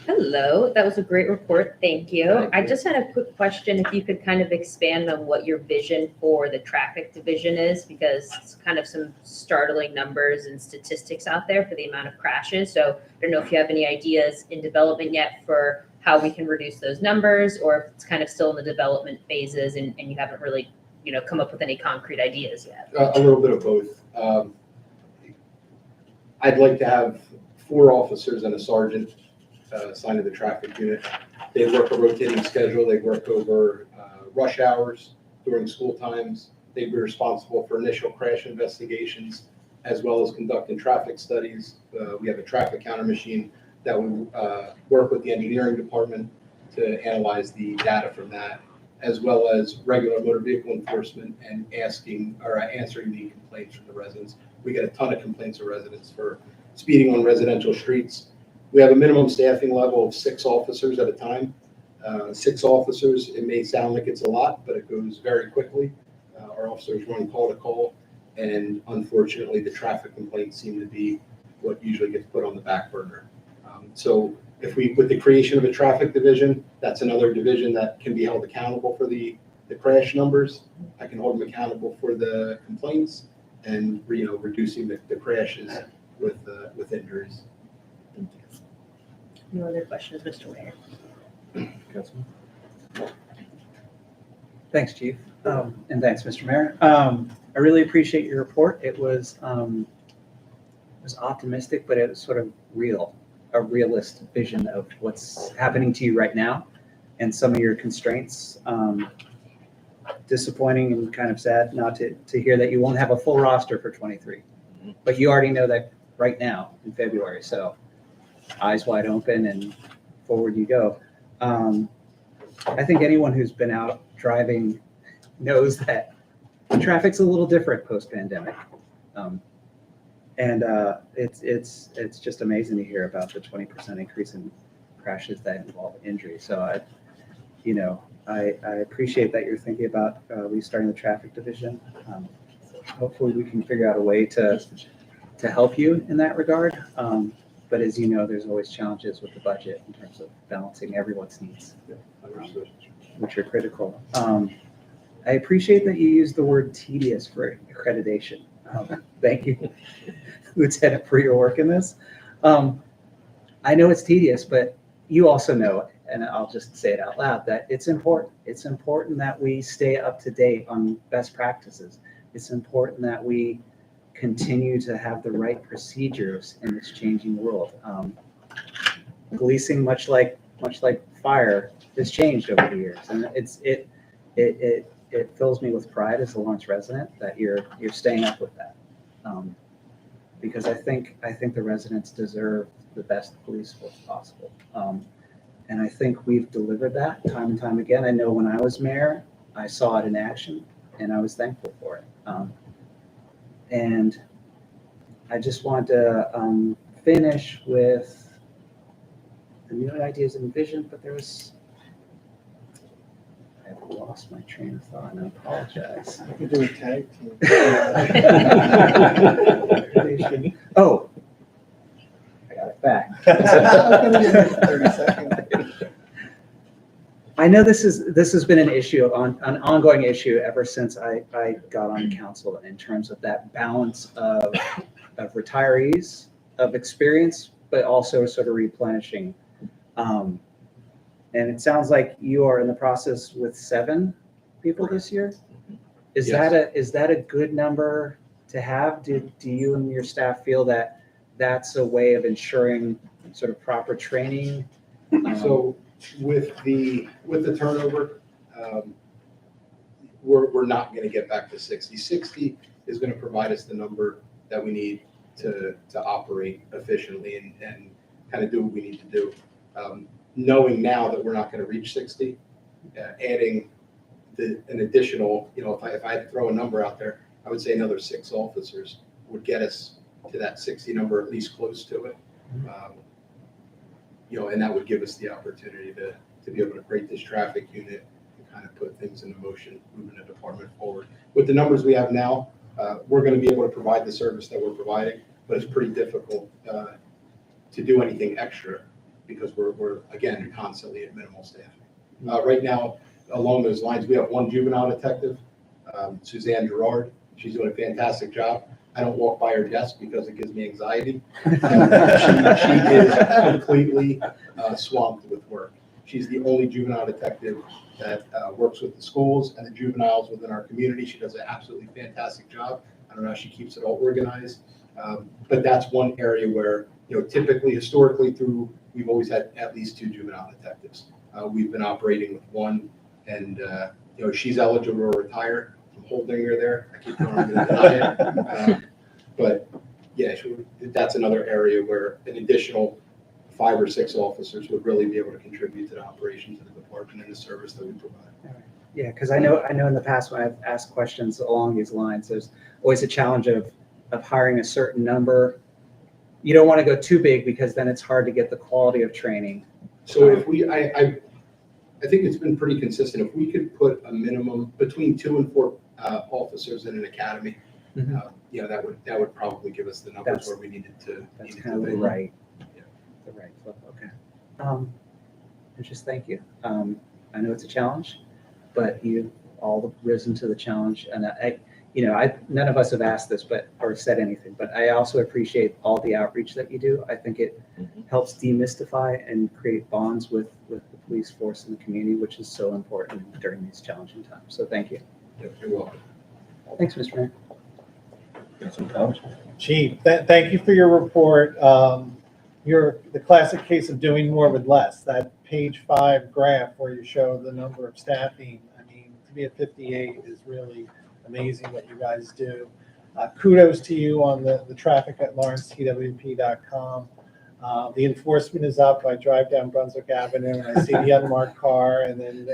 Hello, that was a great report. Thank you. I just had a quick question. If you could kind of expand on what your vision for the traffic division is, because it's kind of some startling numbers and statistics out there for the amount of crashes. So I don't know if you have any ideas in development yet for how we can reduce those numbers, or if it's kind of still in the development phases and you haven't really, come up with any concrete ideas yet. A little bit of both. I'd like to have 4 officers and a sergeant assigned to the traffic unit. They work a rotating schedule. They work over rush hours during school times. They'd be responsible for initial crash investigations, as well as conducting traffic studies. We have a traffic counter machine that we work with the engineering department to analyze the data from that, as well as regular motor vehicle enforcement and answering the complaints from the residents. We get a ton of complaints of residents for speeding on residential streets. We have a minimum staffing level of 6 officers at a time. 6 officers, it may sound like it's a lot, but it goes very quickly. Our officers run call to call, and unfortunately, the traffic complaints seem to be what usually gets put on the back burner. So with the creation of a traffic division, that's another division that can be held accountable for the crash numbers. I can hold them accountable for the complaints and reducing the crashes with injuries. Thank you. No other questions, Mr. Mayor? Councilman? Thanks, Chief. And thanks, Mr. Mayor. I really appreciate your report. It was optimistic, but it was sort of a realist vision of what's happening to you right now and some of your constraints. Disappointing and kind of sad not to hear that you won't have a full roster for 23, but you already know that right now in February. So eyes wide open and forward you go. I think anyone who's been out driving knows that traffic's a little different post-pandemic. And it's just amazing to hear about the 20% increase in crashes that involve injury. So I appreciate that you're thinking about restarting the traffic division. Hopefully we can figure out a way to help you in that regard. But as you know, there's always challenges with the budget in terms of balancing everyone's needs, which are critical. I appreciate that you used the word tedious for accreditation. Thank you, Lieutenant, for your work in this. I know it's tedious, but you also know and I'll just say it out loud, that it's important. It's important that we stay up to date on best practices. It's important that we continue to have the right procedures in this changing world. Policing, much like fire, has changed over the years, and it fills me with pride as a Lawrence resident that you're staying up with that, because I think the residents deserve the best police force possible, and I think we've delivered that time and time again. I know when I was mayor, I saw it in action, and I was thankful for it. And I just want to finish with the new ideas and vision, but I've lost my train of thought, and I apologize. We can do a tag team. Oh, I got it back. 30 seconds. I know this has been an ongoing issue ever since I got on council, in terms of that balance of retirees, of experience, but also sort of replenishing. And it sounds like you are in the process with 7 people this year. Is that a good number to have? Do you and your staff feel that that's a way of ensuring sort of proper training? So with the turnover, we're not going to get back to 60. 60 is going to provide us the number that we need to operate efficiently and kind of do what we need to do. Knowing now that we're not going to reach 60, adding an additional, if I had to throw a number out there, I would say another 6 officers would get us to that 60 number, at least close to it. And that would give us the opportunity to be able to create this traffic unit and kind of put things into motion, moving the department forward. With the numbers we have now, we're going to be able to provide the service that we're providing, but it's pretty difficult to do anything extra because we're again, constantly at minimal staffing. Right now, along those lines, we have 1 juvenile detective, Suzanne Gerard. She's doing a fantastic job. I don't walk by her desk because it gives me anxiety. She is completely swamped with work. She's the only juvenile detective that works with the schools and the juveniles within our community. She does an absolutely fantastic job. I don't know how she keeps it all organized, but that's one area where, typically, historically, we've always had at least 2 juvenile detectives. We've been operating with 1, and she's eligible to retire. I'm holding her there. I keep telling her to deny it. But yeah, that's another area where an additional 5 or 6 officers would really be able to contribute to the operations of the department and the service that we provide. Yeah, because I know in the past when I've asked questions along these lines, there's always a challenge of hiring a certain number. You don't want to go too big because then it's hard to get the quality of training. So if I think it's been pretty consistent. If we could put a minimum between 2 and 4 officers in an academy, that would probably give us the numbers where we needed to. That's kind of the right flip. Okay. And just thank you. I know it's a challenge, but you've all risen to the challenge, and none of us have asked this, or said anything, but I also appreciate all the outreach that you do. I think it helps demystify and create bonds with the police force and the community, which is so important during these challenging times. So thank you. You're welcome. Thanks, Mr. Mayor. Got some comments? Chief, thank you for your report. You're the classic case of doing more with less. That page 5 graph where you show the number of staffing, to be at 58 is really amazing what you guys do. Kudos to you on the traffic at lawrencetwp.com. The enforcement is up. I drive down Brunswick Avenue and I see the unmarked car, and then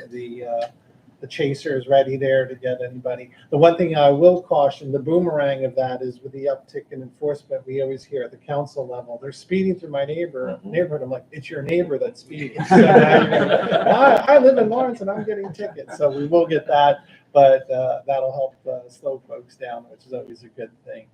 the chaser is ready there to get anybody. The one thing I will caution, the boomerang of that is with the uptick in enforcement, we always hear at the council level, they're speeding through my neighborhood. I'm like, it's your neighbor that's speeding. So I live in Lawrence and I'm getting tickets. So we will get that, but that'll help slow folks down, which is always a good thing.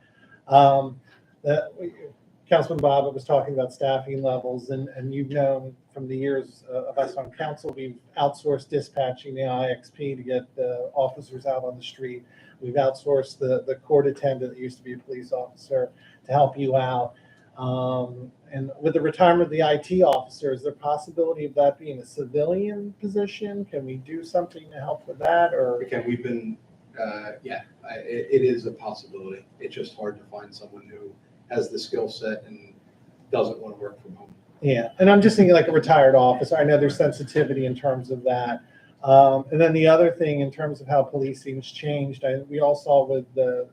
Councilman Bob was talking about staffing levels, and you've known from the years of us on council, we've outsourced dispatching the IXP to get the officers out on the street. We've outsourced the court attendant that used to be a police officer to help you out. And with the retirement of the IT officer, is there a possibility of that being a civilian position? Can we do something to help with that, or? Again, we've been, it is a possibility. It's just hard to find someone who has the skill set and doesn't want to work from home. Yeah, and I'm just thinking like a retired officer. I know there's sensitivity in terms of that. And then the other thing in terms of how policing's changed, we all saw with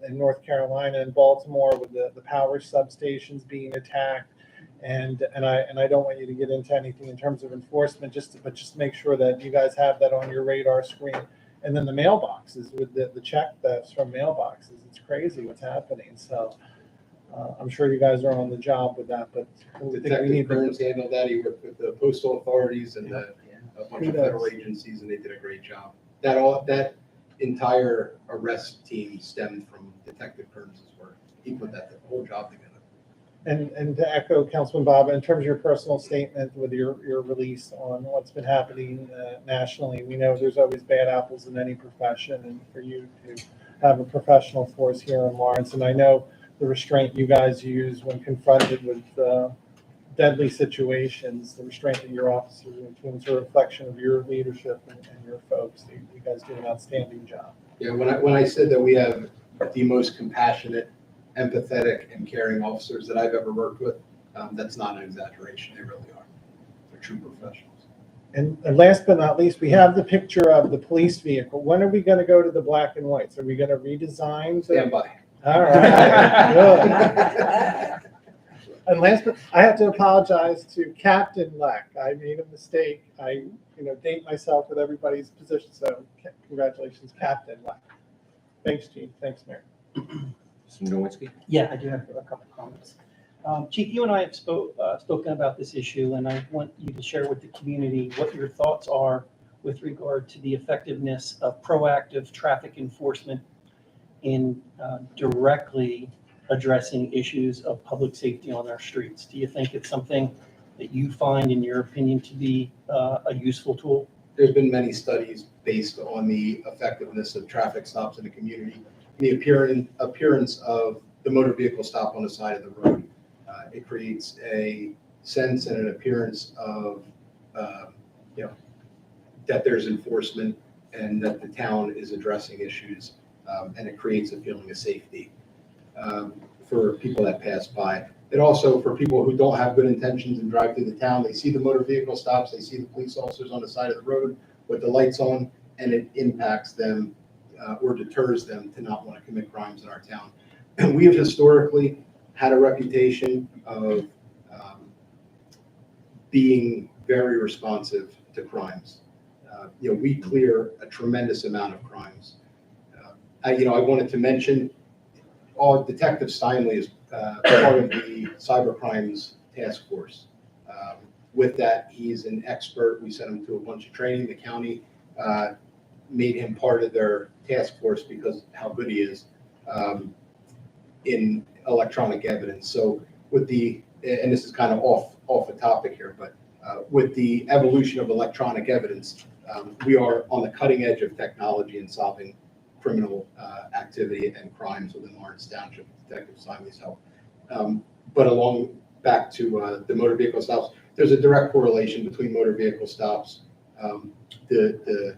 in North Carolina and Baltimore with the power substations being attacked. And I don't want you to get into anything in terms of enforcement, but just make sure that you guys have that on your radar screen. And then the mailboxes with the check thefts from mailboxes, it's crazy what's happening. So I'm sure you guys are on the job with that, but I think we Detective need Burns to. handled that. He worked with the postal authorities and a bunch He of does. federal agencies, and they did a great job. That entire arrest team stemmed from Detective Burns' work. He put that whole job together. And to echo Councilman Bob, in terms of your personal statement with your release on what's been happening nationally, we know there's always bad apples in any profession, and for you to have a professional force here in Lawrence, and I know the restraint you guys use when confronted with deadly situations, the restraint that your officers maintain is a reflection of your leadership and your folks. You guys do an outstanding job. Yeah, when I said that we have the most compassionate, empathetic, and caring officers that I've ever worked with, that's not an exaggeration. They really are. They're true professionals. And last but not least, we have the picture of the police vehicle. When are we going to go to the black and whites? Are we going to redesign? Stand by. All right, good. And last, but I have to apologize to Captain Leck. I made a mistake. I, date myself with everybody's position. So congratulations, Captain Leck. Thanks, Chief. Thanks, Mayor. Mr. Nowinski? Yeah, I do have a couple comments. Chief, you and I have spoken about this issue, and I want you to share with the community what your thoughts are with regard to the effectiveness of proactive traffic enforcement in directly addressing issues of public safety on our streets. Do you think it's something that you find, in your opinion, to be a useful tool? There's been many studies based on the effectiveness of traffic stops in the community, the appearance of the motor vehicle stop on the side of the road. It creates a sense and an appearance of, that there's enforcement and that the town is addressing issues, and it creates a feeling of safety for people that pass by. It also, for people who don't have good intentions and drive through the town, they see the motor vehicle stops, they see the police officers on the side of the road with the lights on, and it impacts them or deters them to not want to commit crimes in our town. And we have historically had a reputation of being very responsive to crimes. We clear a tremendous amount of crimes. I wanted to mention, Detective Steinley is part of the cyber crimes task force. With that, he's an expert. We sent him to a bunch of training. The county made him part of their task force because how good he is in electronic evidence. So with and this is kind of off the topic here, but with the evolution of electronic evidence, we are on the cutting edge of technology in solving criminal activity and crimes within Lawrence Township, Detective Steinley's help. But along back to the motor vehicle stops, there's a direct correlation between motor vehicle stops, the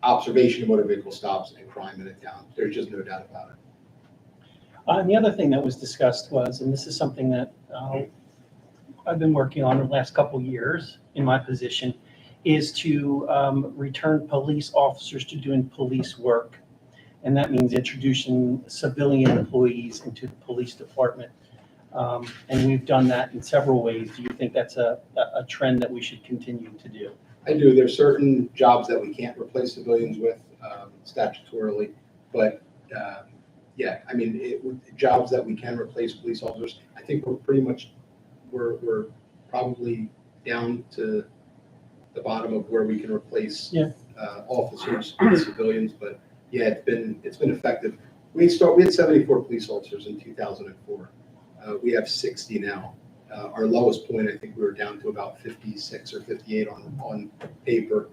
observation of motor vehicle stops, and crime in a town. There's just no doubt about it. And the other thing that was discussed was, and this is something that I've been working on the last couple years in my position, is to return police officers to doing police work. And that means introducing civilian employees into the police department. And we've done that in several ways. Do you think that's a trend that we should continue to do? I do. There's certain jobs that we can't replace civilians with statutorily, but jobs that we can replace police officers, I think we're probably down to the bottom of where we can replace officers with civilians. But yeah, it's been effective. We had 74 police officers in 2004. We have 60 now. Our lowest point, I think we were down to about 56 or 58 on paper.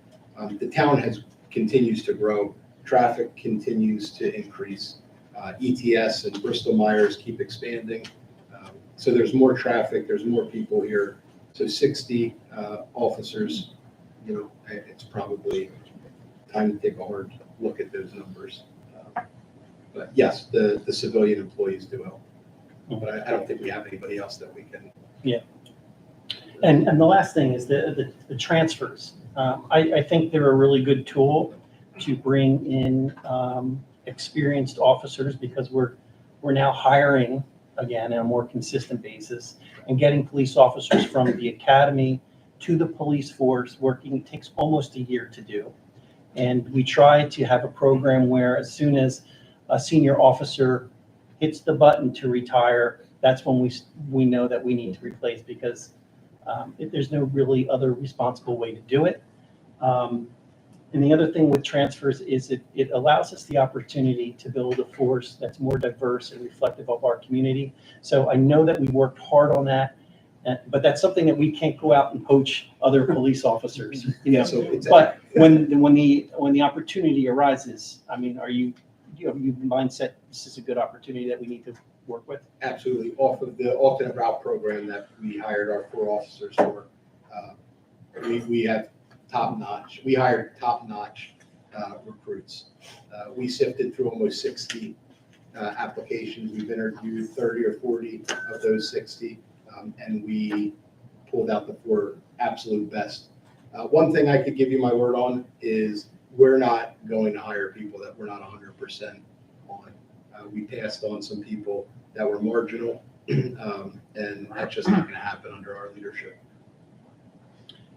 The town continues to grow. Traffic continues to increase. ETS and Bristol Myers keep expanding. So there's more traffic, there's more people here. So 60 officers, it's probably time to take a hard look at those numbers. But yes, the civilian employees do help. But I don't think we have anybody else that we can. And the last thing is the transfers. I think they're a really good tool to bring in experienced officers because we're now hiring again on a more consistent basis and getting police officers from the academy to the police force working takes almost a year to do. And we try to have a program where as soon as a senior officer hits the button to retire, that's when we know that we need to replace because there's no really other responsible way to do it. And the other thing with transfers is it allows us the opportunity to build a force that's more diverse and reflective of our community. So I know that we worked hard on that, but that's something that we can't go out and poach other police officers. So it's. But when the opportunity arises, I mean, are you mindset this is a good opportunity that we need to work with? Absolutely. Off of the alternate route program that we hired our 4 officers for, we have top-notch. We hired top-notch recruits. We sifted through almost 60 applications. We've interviewed 30 or 40 of those 60, and we pulled out the 4 absolute best. One thing I could give you my word on is we're not going to hire people that we're not 100% on. We passed on some people that were marginal, and that's just not going to happen under our leadership.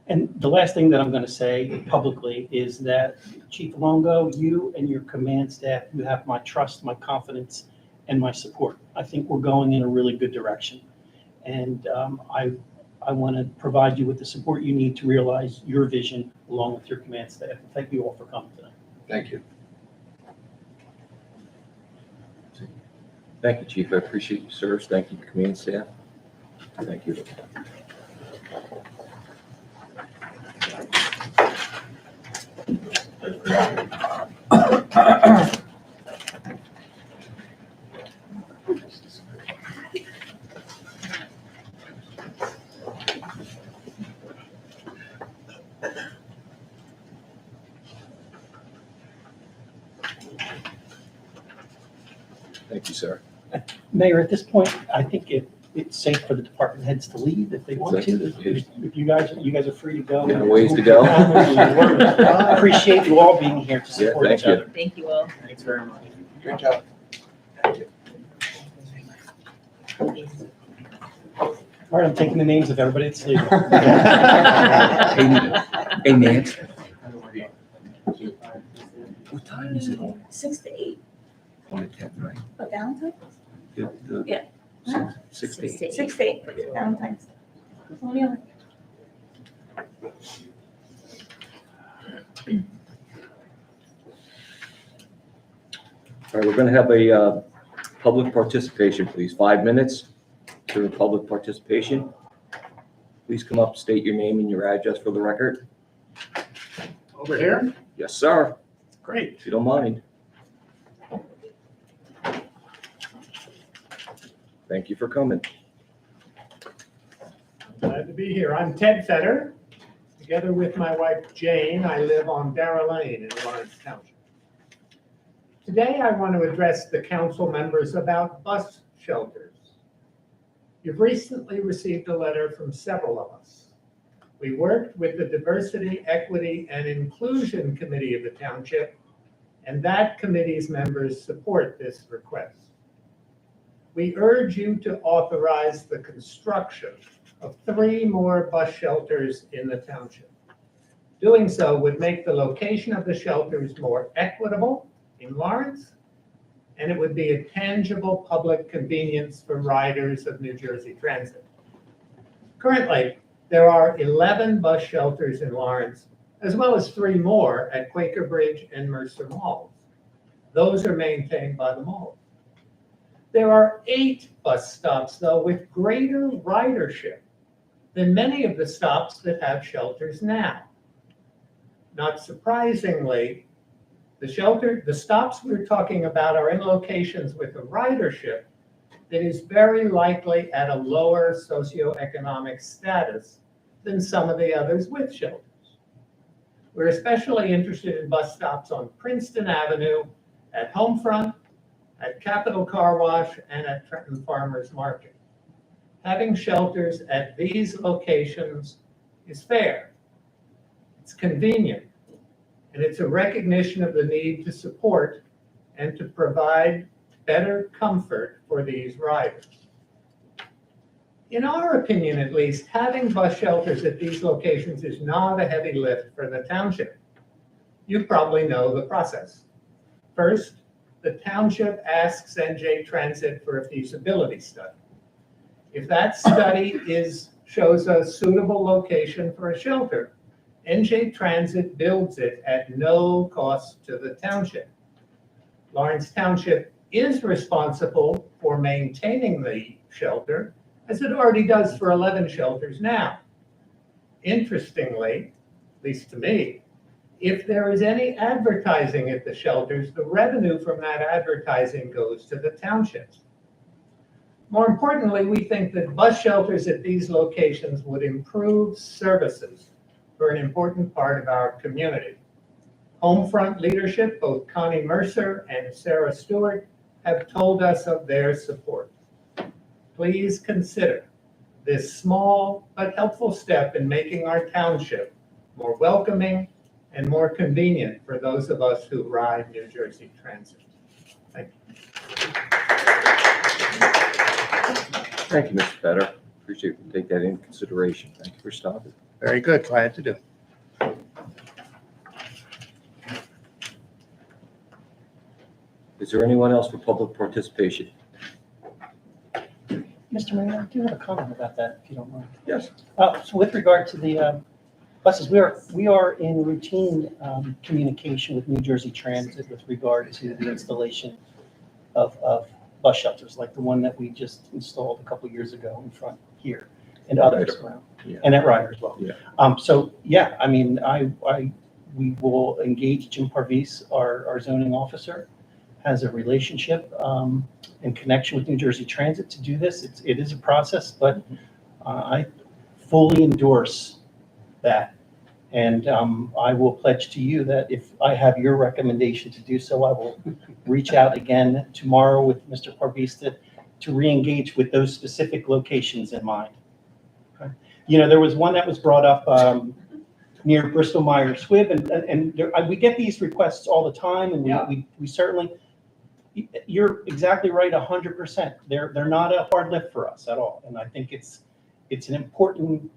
And the last thing that I'm going to say publicly is that Chief Longo, you and your command staff, you have my trust, my confidence, and my support. I think we're going in a really good direction. And I want to provide you with the support you need to realize your vision along with your command staff. Thank you all for coming tonight. Thank you. Thank you, Chief. I appreciate your service. Thank you, command staff. Thank you. Thank you, sir. Mayor, at this point, I think it's safe for the department heads to leave if they want to. If you guys are free to go. Got a ways to go. I appreciate you all being here to support thank each you. other. Thank you all. Thanks very much. Good job. All right, I'm taking the names of everybody that's leaving. Hey, Nance. What time is it? 6 to 8. On the 10th, right? Oh, Valentine's? Yeah. 6 to 8. 6 to 8, Valentine's. Only on. All right, we're going to have a public participation, please. 5 minutes to the public participation. Please come up, state your name and your address for the record. Over here? Yes, sir, Great. if you don't mind. Thank you for coming. Glad to be here. I'm Ted Fetter. Together with my wife Jane, I live on Dara Lane in Lawrence Township. Today, I want to address the council members about bus shelters. You've recently received a letter from several of us. We worked with the Diversity, Equity, and Inclusion Committee of the Township, and that committee's members support this request. We urge you to authorize the construction of 3 more bus shelters in the township. Doing so would make the location of the shelters more equitable in Lawrence, and it would be a tangible public convenience for riders of New Jersey Transit. Currently, there are 11 bus shelters in Lawrence, as well as 3 more at Quaker Bridge and Mercer Malls. Those are maintained by the malls. There are 8 bus stops, though, with greater ridership than many of the stops that have shelters now. Not surprisingly, the stops we're talking about are in locations with a ridership that is very likely at a lower socioeconomic status than some of the others with shelters. We're especially interested in bus stops on Princeton Avenue, at Homefront, at Capitol Car Wash, and at Trenton Farmers Market. Having shelters at these locations is fair, it's convenient, and it's a recognition of the need to support and to provide better comfort for these riders. In our opinion, at least, having bus shelters at these locations is not a heavy lift for the township. You probably know the process. First, the township asks NJ Transit for a feasibility study. If that study shows a suitable location for a shelter, NJ Transit builds it at no cost to the township. Lawrence Township is responsible for maintaining the shelter, as it already does for 11 shelters now. Interestingly, at least to me, if there is any advertising at the shelters, the revenue from that advertising goes to the townships. More importantly, we think that bus shelters at these locations would improve services for an important part of our community. Homefront leadership, both Connie Mercer and Sarah Stewart, have told us of their support. Please consider this small but helpful step in making our township more welcoming and more convenient for those of us who ride New Jersey Transit. Thank you. Thank you, Mr. Fetter. Appreciate you take that into consideration. Thank you for stopping. Very good, glad to do. Is there anyone else for public participation? Mr. Mayor, I do have a comment about that, if you don't mind. Yes. So with regard to the buses, we are in routine communication with New Jersey Transit with regard to the installation of bus shelters, like the one that we just installed a couple years ago in front here, and others around, Yeah. and at Ryder as well. Yeah. So yeah, I mean, we will engage Jim Parvis, our zoning officer, has a relationship in connection with New Jersey Transit to do this. It is a process, but I fully endorse that. And I will pledge to you that if I have your recommendation to do so, I will reach out again tomorrow with Mr. Parvis to re-engage with those specific locations in mind. Okay. You know, there was one that was brought up near Bristol Myers Squibb, and we get these requests all the time, and we certainly. You're exactly right, 100%. They're not a hard lift for us at all, and I think it's an important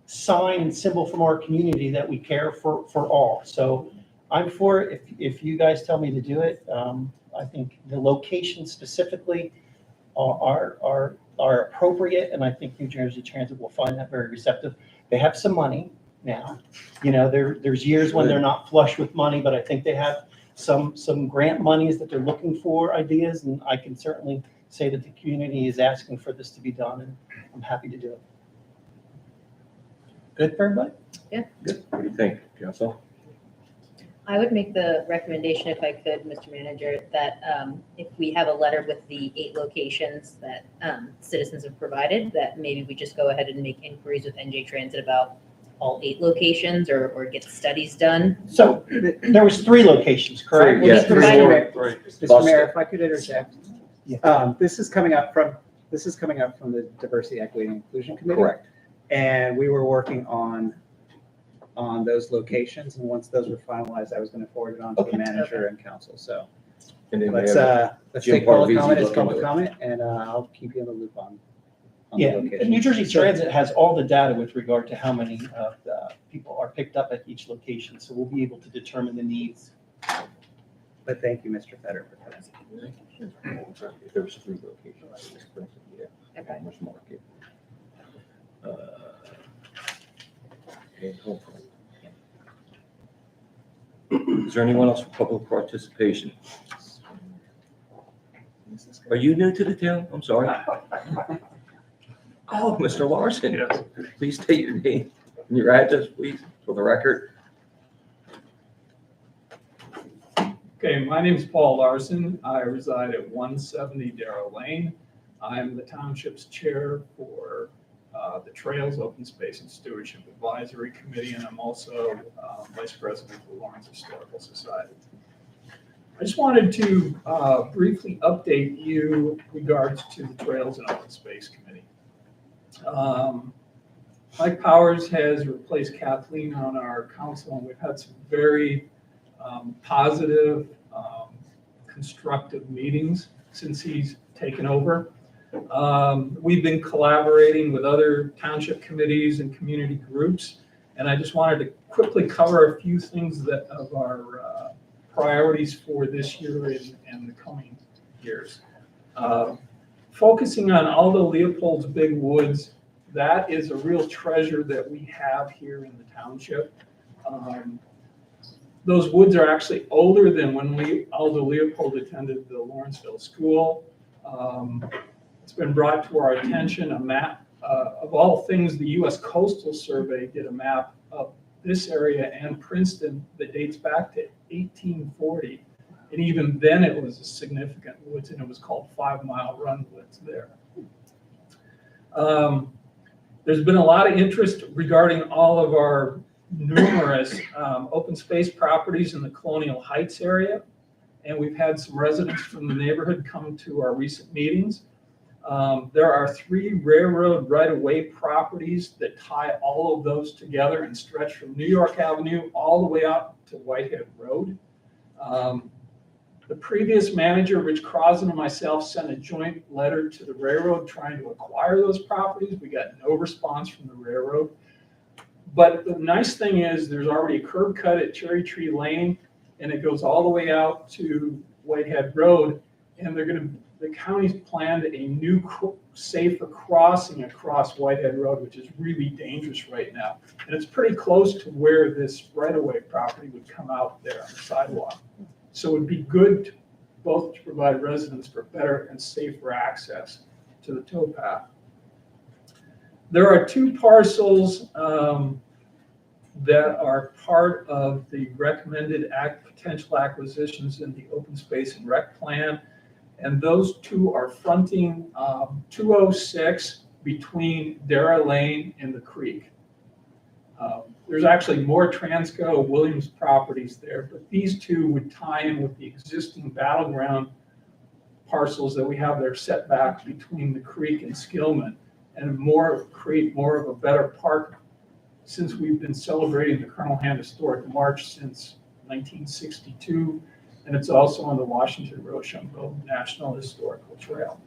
sign and symbol from our community that we care for all. So I'm for it. If you guys tell me to do it, I think the locations specifically are appropriate, and I think New Jersey Transit will find that very receptive. They have some money now. You know, there's years when they're not flush with money, but I think they have some grant monies that they're looking for ideas, and I can certainly say that the community is asking for this to be done, and I'm happy to do it. Good for everybody? Good. What do you think, Council? I would make the recommendation, if I could, Mr. Manager, that if we have a letter with the 8 locations that citizens have provided, that maybe we just go ahead and make inquiries with NJ Transit about all 8 locations, or get studies done. So there was 3 locations, correct? Yes, We'll just provide Mr. Mayor, if I could interject. Yeah. This is coming up from the Diversity, Equity, and Inclusion Committee. Correct. And we were working on those locations, and once those were finalized, I was going to forward it on to the Okay. manager and council. So And then we let's have Jim take public Parvizi comment as look public into it. comment, and I'll keep you in the loop on the Yeah, location. and New Jersey Transit has all the data with regard to how many people are picked up at each location, so we'll be able to determine the needs. But thank you, Mr. Fetter, for that. If there was 3 locations, yeah. Okay. Farmers Market. And Homefront. Is there anyone else for public participation? Are you new to the town? I'm sorry. Oh, Mr. Larson. Yes. Please state your name and your address, please, for the record. Okay, my name is Paul Larson. I reside at 170 Darrow Lane. I'm the township's chair for the Trails Open Space and Stewardship Advisory Committee, and I'm also vice president of the Lawrence Historical Society. I just wanted to briefly update you regards to the Trails and Open Space Committee. Mike Powers has replaced Kathleen on our council, and we've had some very positive, constructive meetings since he's taken over. We've been collaborating with other township committees and community groups, and I just wanted to quickly cover a few things that of our priorities for this year and the coming years. Focusing on Aldo Leopold's Big Woods, that is a real treasure that we have here in the township. Those woods are actually older than when Aldo Leopold attended the Lawrenceville School. It's been brought to our attention, a map of all things, the U.S. Coastal Survey did a map of this area and Princeton that dates back to 1840. And even then it was a significant woods, and it was called 5 Mile Run Woods there. There's been a lot of interest regarding all of our numerous open space properties in the Colonial Heights area. And we've had some residents from the neighborhood come to our recent meetings. There are 3 railroad right-of-way properties that tie all of those together and stretch from New York Avenue all the way out to Whitehead Road. The previous manager, Rich Crossan, and myself sent a joint letter to the railroad trying to acquire those properties. We got no response from the railroad. But the nice thing is there's already a curb cut at Cherry Tree Lane, and it goes all the way out to Whitehead Road. And the county's planned a new safer crossing across Whitehead Road, which is really dangerous right now. And it's pretty close to where this right-of-way property would come out there on the sidewalk. So it would be good both to provide residents for better and safer access to the towpath. There are 2 parcels that are part of the recommended potential acquisitions in the open space and rec plan. And those 2 are fronting 206 between Dara Lane and the creek. There's actually more Transco Williams properties there, but these 2 would tie in with the existing battleground parcels that we have there set back between the creek and Skillman, and create more of a better park, since we've been celebrating the Colonel Hand Historic March since 1962, and it's also on the Washington Rochambeau National Historical Trail.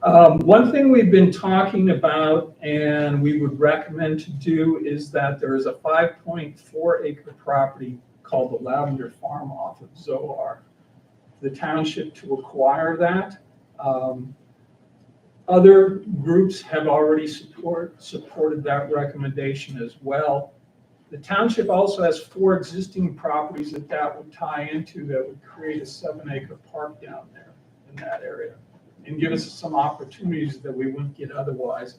One thing we've been talking about and we would recommend to do is that there is a 5.4 acre property called the Lavender Farm off of Zoar. The township to acquire that. Other groups have already supported that recommendation as well. The township also has 4 existing properties that would tie into that would create a 7 acre park down there in that area and give us some opportunities that we wouldn't get otherwise.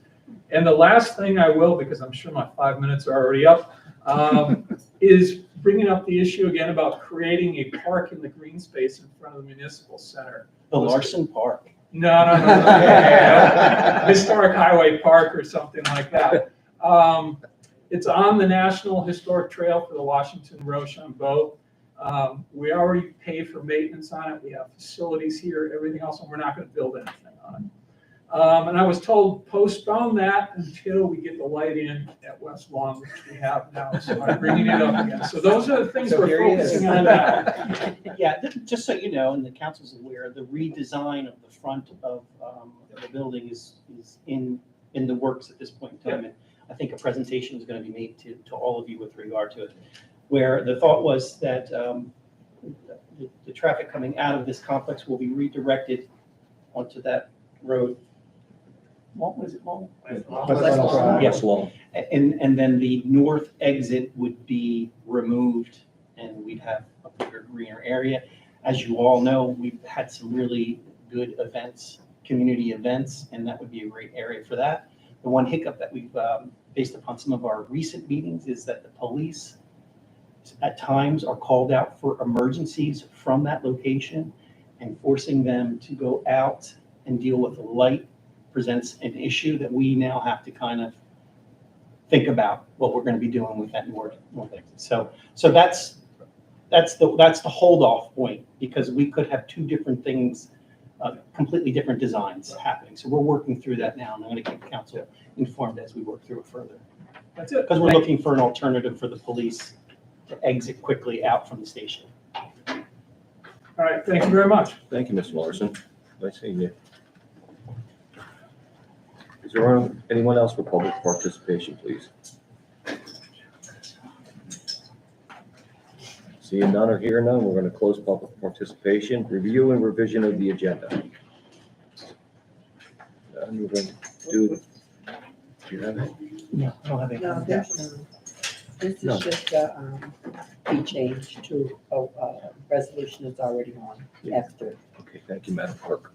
And the last thing I will, because I'm sure my 5 minutes are already up, is bringing up the issue again about creating a park in the green space in front of the municipal center. The Larson Park. No. Historic Highway Park or something like that. It's on the National Historic Trail for the Washington Rochambeau. We already pay for maintenance on it. We have facilities here, everything else, and we're not going to build anything on it. And I was told postpone that until we get the light in at West Lawn, which we have now. So I'm bringing it up again. So those are the things we're focusing on now. Yeah, just so you know, and the council's aware, the redesign of the front of the building is in the works at this point in time. And I think a presentation is going to be made to all of you with regard to it, where the thought was that the traffic coming out of this complex will be redirected onto that road. What was it called? Yes, Lawn. And then the north exit would be removed and we'd have a bigger greener area. As you all know, we've had some really good events, community events, and that would be a great area for that. The one hiccup that we've, based upon some of our recent meetings, is that the police at times are called out for emergencies from that location. and forcing them to go out and deal with a light presents an issue that we now have to kind of think about what we're going to be doing with that north exit. So that's the hold off point, because we could have two different things, completely different designs happening. So we're working through that now, and I'm going to keep council informed as we work through it further. That's it. Because we're looking for an alternative for the police to exit quickly out from the station. All right, thank you very much. Thank you, Mr. Larson. Nice seeing you. Is there anyone else for public participation, please? Seeing none or hearing none, we're going to close public participation. Review and revision of the agenda. And we're going to do you have it? No, I don't have any. No, there's none. This No. is just a fee change to a resolution that's already on after. Okay, thank you, Madam Clerk.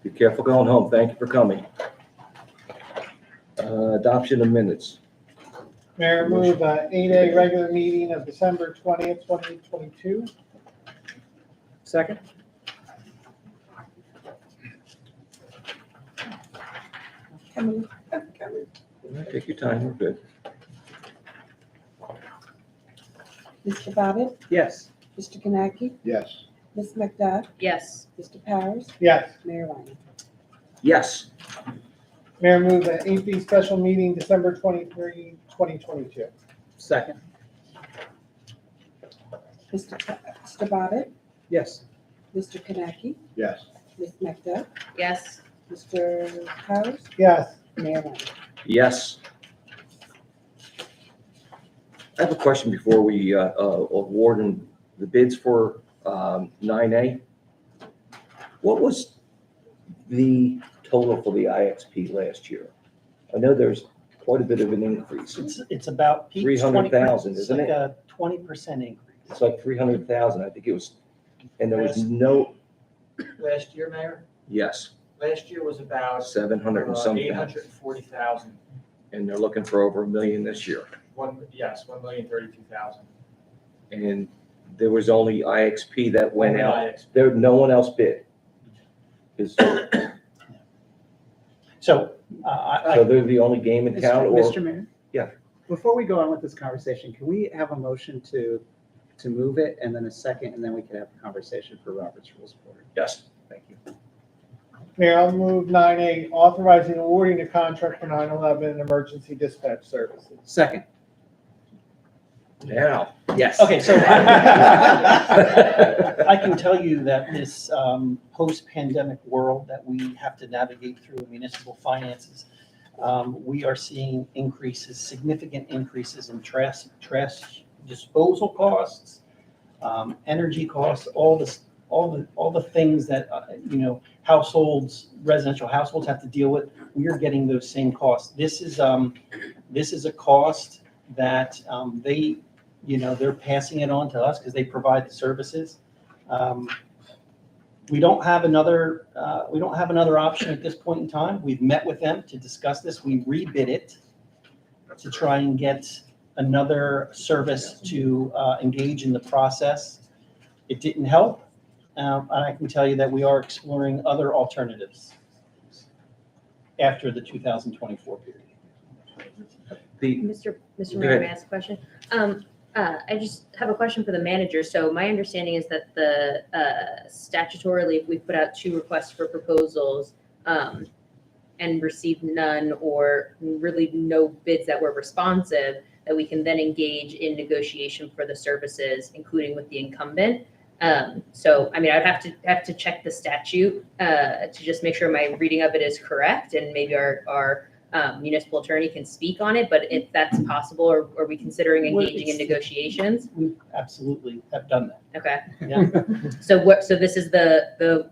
Be careful going home. Thank you for coming. Adoption of minutes. Mayor, move 8A regular meeting of December 20th, 2022. Second? Come on. Take your time, we're good. Mr. Bobbitt, Yes. Mr. Kanaki, Yes. Ms. McDuff, Yes. Mr. Powers, Yes. Mayor Ryan. Yes. Mayor, move 8B special meeting December 23, 2022. Second? Mr. Bobbitt, Yes. Mr. Kanaki, Yes. Ms. McDuff, Yes. Mr. Powers, Yes. Mayor Ryan. Yes. I have a question before we award the bids for 9A. What was the total for the IXP last year? I know there's quite a bit of an increase. It's about 300,000, isn't it? It's like a 20% increase. It's like 300,000, I think it was, and there was no, Last year, Mayor, yes, last year was about 700 and something. 840,000. And they're looking for over $1 million this year. 1,032,000. And there was only IXP that went Only out. IXP. There, no one else bid. So So they're the only game in town, or? Mr. Mayor? Yeah. Before we go on with this conversation, can we have a motion to move it and then a second, and then we can have a conversation for Robert's Rules of Order? Yes, thank you. Mayor, I'll move 9A, authorizing and awarding the contract for 9/11 emergency dispatch services. Second? Now. Yes. Okay, so I can tell you that this post-pandemic world that we have to navigate through in municipal finances, we are seeing increases, significant increases in trash disposal costs, energy costs, all the things that households, residential households have to deal with. We are getting those same costs. This is a cost that they're passing it on to us because they provide the services. We don't have another option at this point in time. We've met with them to discuss this. We rebid it to try and get another service to engage in the process. It didn't help. And I can tell you that we are exploring other alternatives after the 2024 period. Mr. Go Mayor, ahead. may I ask a question? I just have a question for the manager. So my understanding is that the statutorily, if we put out 2 requests for proposals and received none or really no bids that were responsive, that we can then engage in negotiation for the services, including with the incumbent. So, I mean, I'd have to check the statute to just make sure my reading of it is correct, and maybe our municipal attorney can speak on it. But if that's possible, or are we considering engaging in negotiations? We absolutely have done that. Okay. Yeah. So this is the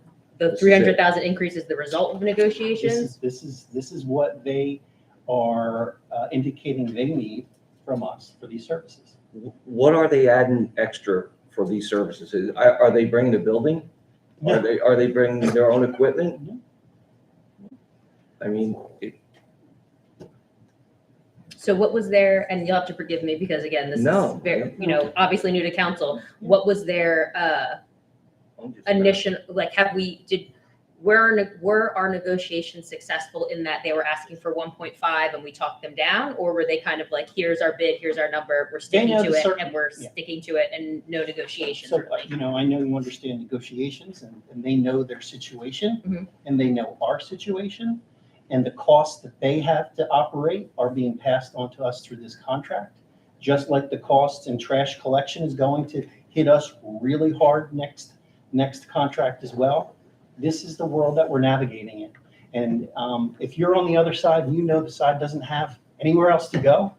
300,000 increase is the result of negotiations? This is what they are indicating they need from us for these services. What are they adding extra for these services? Are they bringing the building? No. Are they bringing their own equipment? I mean, So what was their, and you'll have to forgive me because again, this No. is very, obviously new to council. What was their initial, like, were our negotiations successful in that they were asking for 1.5 and we talked them down? Or were they kind of like, here's our bid, here's our number, we're sticking know to the it certain- and we're yeah. sticking to it and no negotiations So, really? you know, I know you understand negotiations and they know their situation Mhm. and they know our situation. And the costs that they have to operate are being passed on to us through this contract. Just like the costs in trash collection is going to hit us really hard next contract as well. This is the world that we're navigating in. And if you're on the other side, and you know the side doesn't have anywhere else to go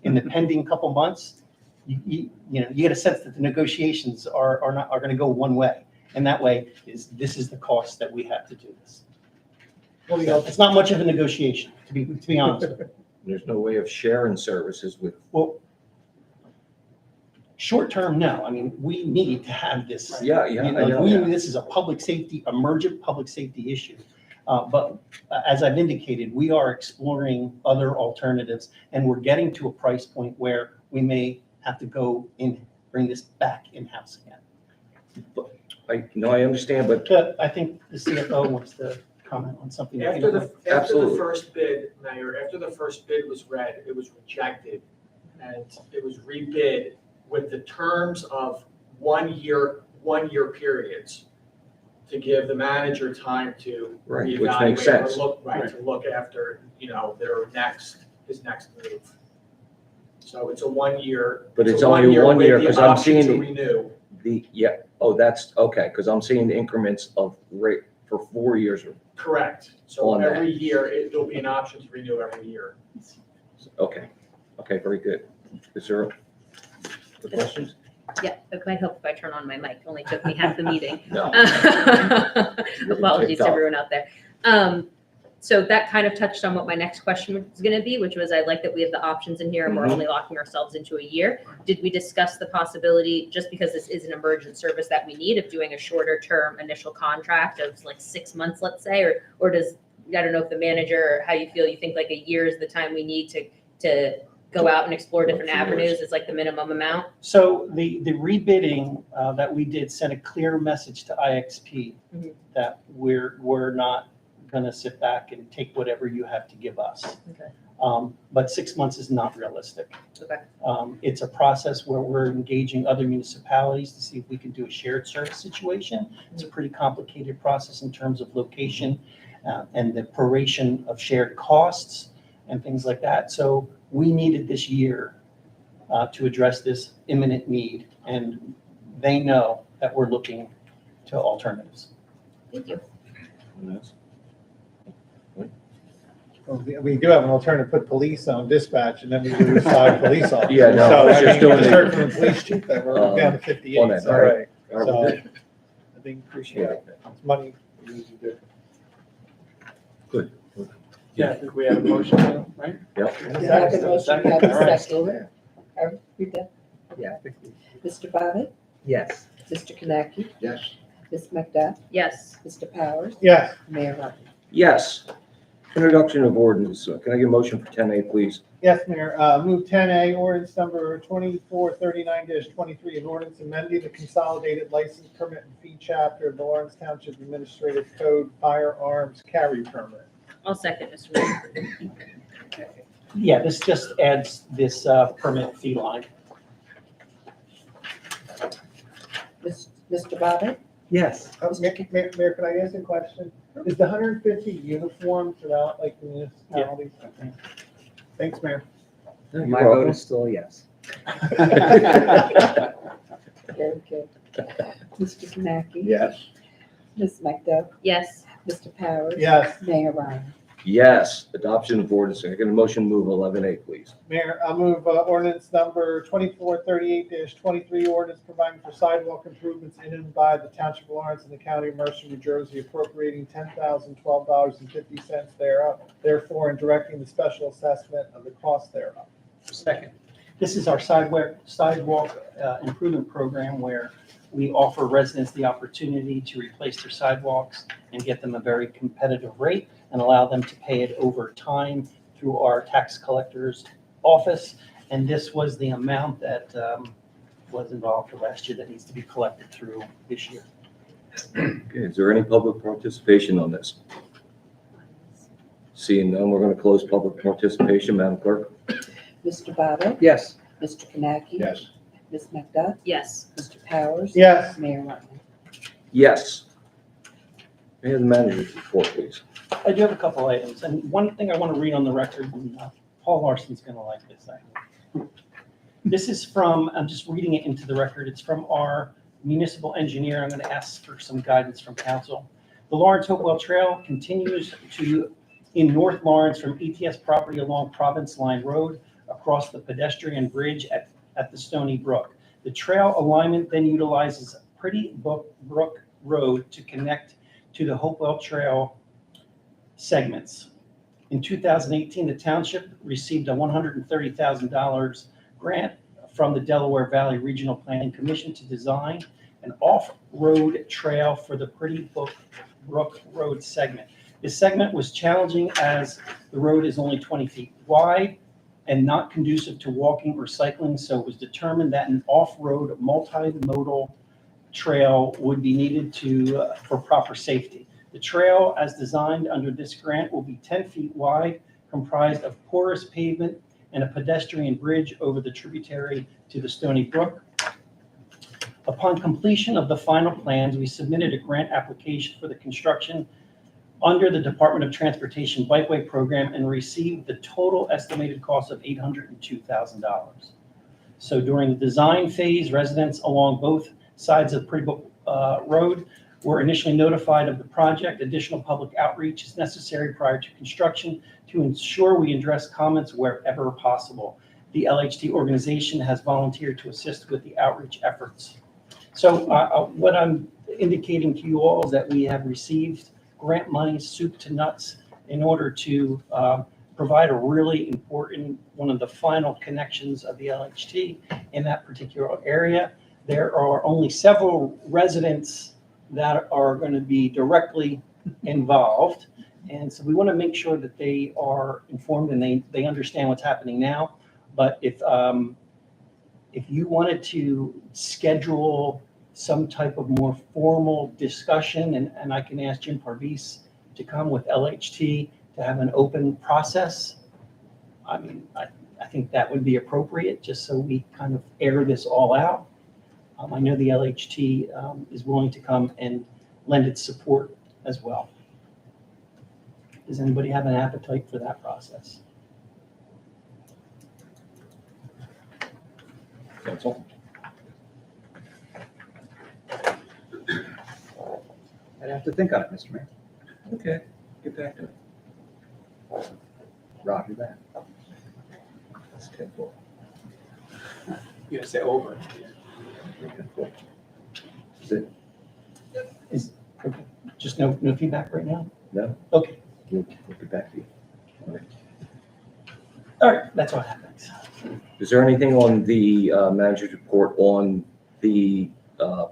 in the pending couple months, you get a sense that the negotiations are going to go one way. And that way this is the cost that we have to do this. So it's not much of a negotiation, to be honest with you. There's no way of sharing services with, Well, short term, no. I mean, we need to have this. yeah, You I know, know. this is a emergent public safety issue. But as I've indicated, we are exploring other alternatives and we're getting to a price point where we may have to bring this back in-house again. I understand, but But I think the CFO wants to comment on something. After the Absolutely. first bid, Mayor, after the first bid was read, it was rejected. And it was rebid with the terms of one year periods to give the manager time to Right, which reevaluate makes or sense. to look after, his next move. So it's a 1 year. But it's only 1 year, with the 'cause I'm option seeing to it- renew. that's okay, because I'm seeing the increments of rate for 4 years. Correct. So On that. every year, there'll be an option to renew every year. Okay, very good. Is there questions? Yeah, it might help if I turn on my mic. Only took me half the meeting. No. Apologies to everyone out there. So that kind of touched on what my next question was going to be, which was I like that we have the options in here and we're only locking ourselves into a year. Did we discuss the possibility, just because this is an emergent service that we need, of doing a shorter term initial contract of like 6 months, let's say, or does, I don't know if the manager or how you feel, you think like a year is the time we need to go out and explore different avenues is like the minimum amount? So the rebidding that we did sent a clear message to IXP Mhm. that we're not going to sit back and take whatever you have to give us. Okay. But 6 months is not realistic. Okay. It's a process where we're engaging other municipalities to see if we can do a shared service situation. It's a pretty complicated process in terms of location and the proration of shared costs and things like that. So we needed this year to address this imminent need, and they know that we're looking to alternatives. Thank you. Well, we do have an alternative, put police on dispatch, and then we lose 5 police officers. Yeah, no, So, it's I just mean, you doing just the- heard from the police chief that we're down to 58. on that, So, all right. So, I think, appreciate it. It's money we need to do. Good. Yeah, I think we have a motion, right? Yep. You have a motion, you have a All right. second. Are we done? Yeah. Mr. Bobbitt, Yes. Mr. Kanaki, Yes. Ms. McDuff, Yes. Mr. Powers, Yes, Mayor Rogers. Yes. Introduction of ordinance. Can I get a motion for 10A, please? yes, Mayor. Move 10A, ordinance number 2439-23, an ordinance amending the consolidated license permit and fee chapter of the Lawrence Township Administrative Code firearms carry permit. I'll second, Mr. Mayor. Yeah, this just adds this permit fee line. Mr. Bobbitt, Yes. Mayor, can I ask a question? Is the 150 uniform throughout like the municipalities? Okay. Thanks, Mayor. My vote is still yes. very good. Mr. Kanaki, Yes. Ms. McDuff, Yes. Mr. Powers, Yes, Mayor Ryan. Yes. Adoption of ordinance. Can I get a motion to move 11A, please? Mayor, I'll move ordinance number 2438-23, ordinance providing for sidewalk improvements in and by the Township of Lawrence and the County of Mercer, New Jersey, appropriating $10,012.50 thereof, therefore, and directing the special assessment of the cost thereof. Second. This is our sidewalk improvement program where we offer residents the opportunity to replace their sidewalks and get them a very competitive rate and allow them to pay it over time through our tax collector's office. And this was the amount that was involved for last year that needs to be collected through this year. Okay, is there any public participation on this? Seeing none, we're going to close public participation. Madam Clerk? Mr. Botta, Yes. Mr. Kanaki. Yes. Ms. McDuff, Yes. Mr. Powers. Yes. Mayor Martin. Yes. May I have the manager's report, please? I do have a couple items, and one thing I want to read on the record, and Paul Larson's going to like this. This is from, I'm just reading it into the record, it's from our municipal engineer. I'm going to ask for some guidance from council. The Lawrence Hopewell Trail continues in North Lawrence from ETS property along Province Line Road across the pedestrian bridge at the Stony Brook. The trail alignment then utilizes Pretty Brook Road to connect to the Hopewell Trail segments. In 2018, the township received a $130,000 grant from the Delaware Valley Regional Planning Commission to design an off-road trail for the Pretty Brook Road segment. This segment was challenging as the road is only 20 feet wide and not conducive to walking or cycling, so it was determined that an off-road multimodal trail would be needed for proper safety. The trail, as designed under this grant, will be 10 feet wide, comprised of porous pavement and a pedestrian bridge over the tributary to the Stony Brook. Upon completion of the final plans, we submitted a grant application for the construction under the Department of Transportation Bikeway Program and received the total estimated cost of $802,000. So during the design phase, residents along both sides of Pretty Brook Road were initially notified of the project. Additional public outreach is necessary prior to construction to ensure we address comments wherever possible. The LHT organization has volunteered to assist with the outreach efforts. So what I'm indicating to you all is that we have received grant money, soup to nuts, in order to provide a really important, one of the final connections of the LHT in that particular area. There are only several residents that are going to be directly involved. And so we want to make sure that they are informed and they understand what's happening now. But if you wanted to schedule some type of more formal discussion, and I can ask Jim Parvis to come with LHT to have an open process, I mean, I think that would be appropriate, just so we kind of air this all out. I know the LHT is willing to come and lend its support as well. Does anybody have an appetite for that process? Council? I'd have to think on it, Mr. Mayor. Okay, get back to it. Roger that. That's 10-4. You gotta say over. Is it? Okay. Just no feedback right now? No? Okay. We'll get back to you. All right, that's all I have. Thanks. Is there anything on the manager's report on the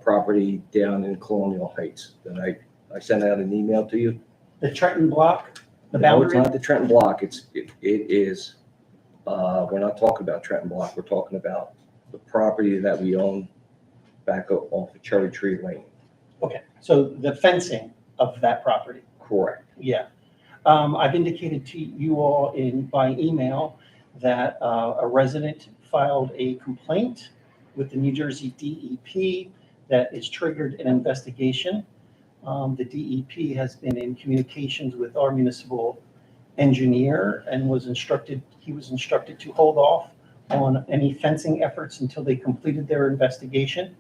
property down in Colonial Heights that I sent out an email to you? The Trenton block, the No, it's boundary? not the Trenton block. It is, we're not talking about Trenton block. We're talking about the property that we own back off of Cherry Tree Lane. Okay, so the fencing of that property. Correct. Yeah. I've indicated to you all by email that a resident filed a complaint with the New Jersey DEP that has triggered an investigation. The DEP has been in communications with our municipal engineer and he was instructed to hold off on any fencing efforts until they completed their investigation.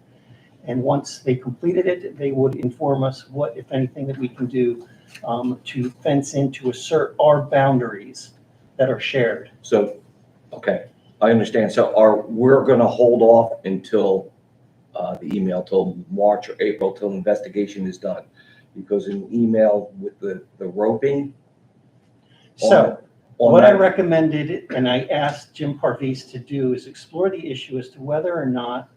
And once they completed it, they would inform us what, if anything, that we can do to fence in, to assert our boundaries that are shared. So, okay, I understand. So we're going to hold off until the email till March or April till the investigation is done, because in email with the roping. So what I recommended, and I asked Jim Parvis to do, is explore the issue as to whether or not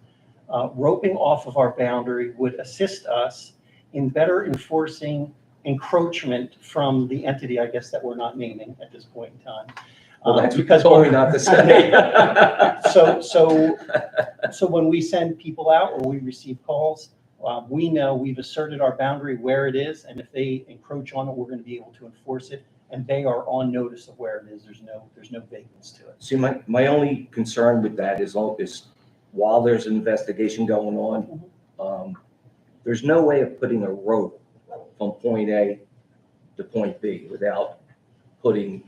roping off of our boundary would assist us in better enforcing encroachment from the entity, I guess, that we're not naming at this point in time. Well, that's because only not to say. So when we send people out or we receive calls We know we've asserted our boundary where it is, and if they encroach on it, we're going to be able to enforce it. And they are on notice of where it is. There's no vagueness to it. See, my only concern with that is while there's an investigation going on, there's no way of putting a rope from point A to point B without putting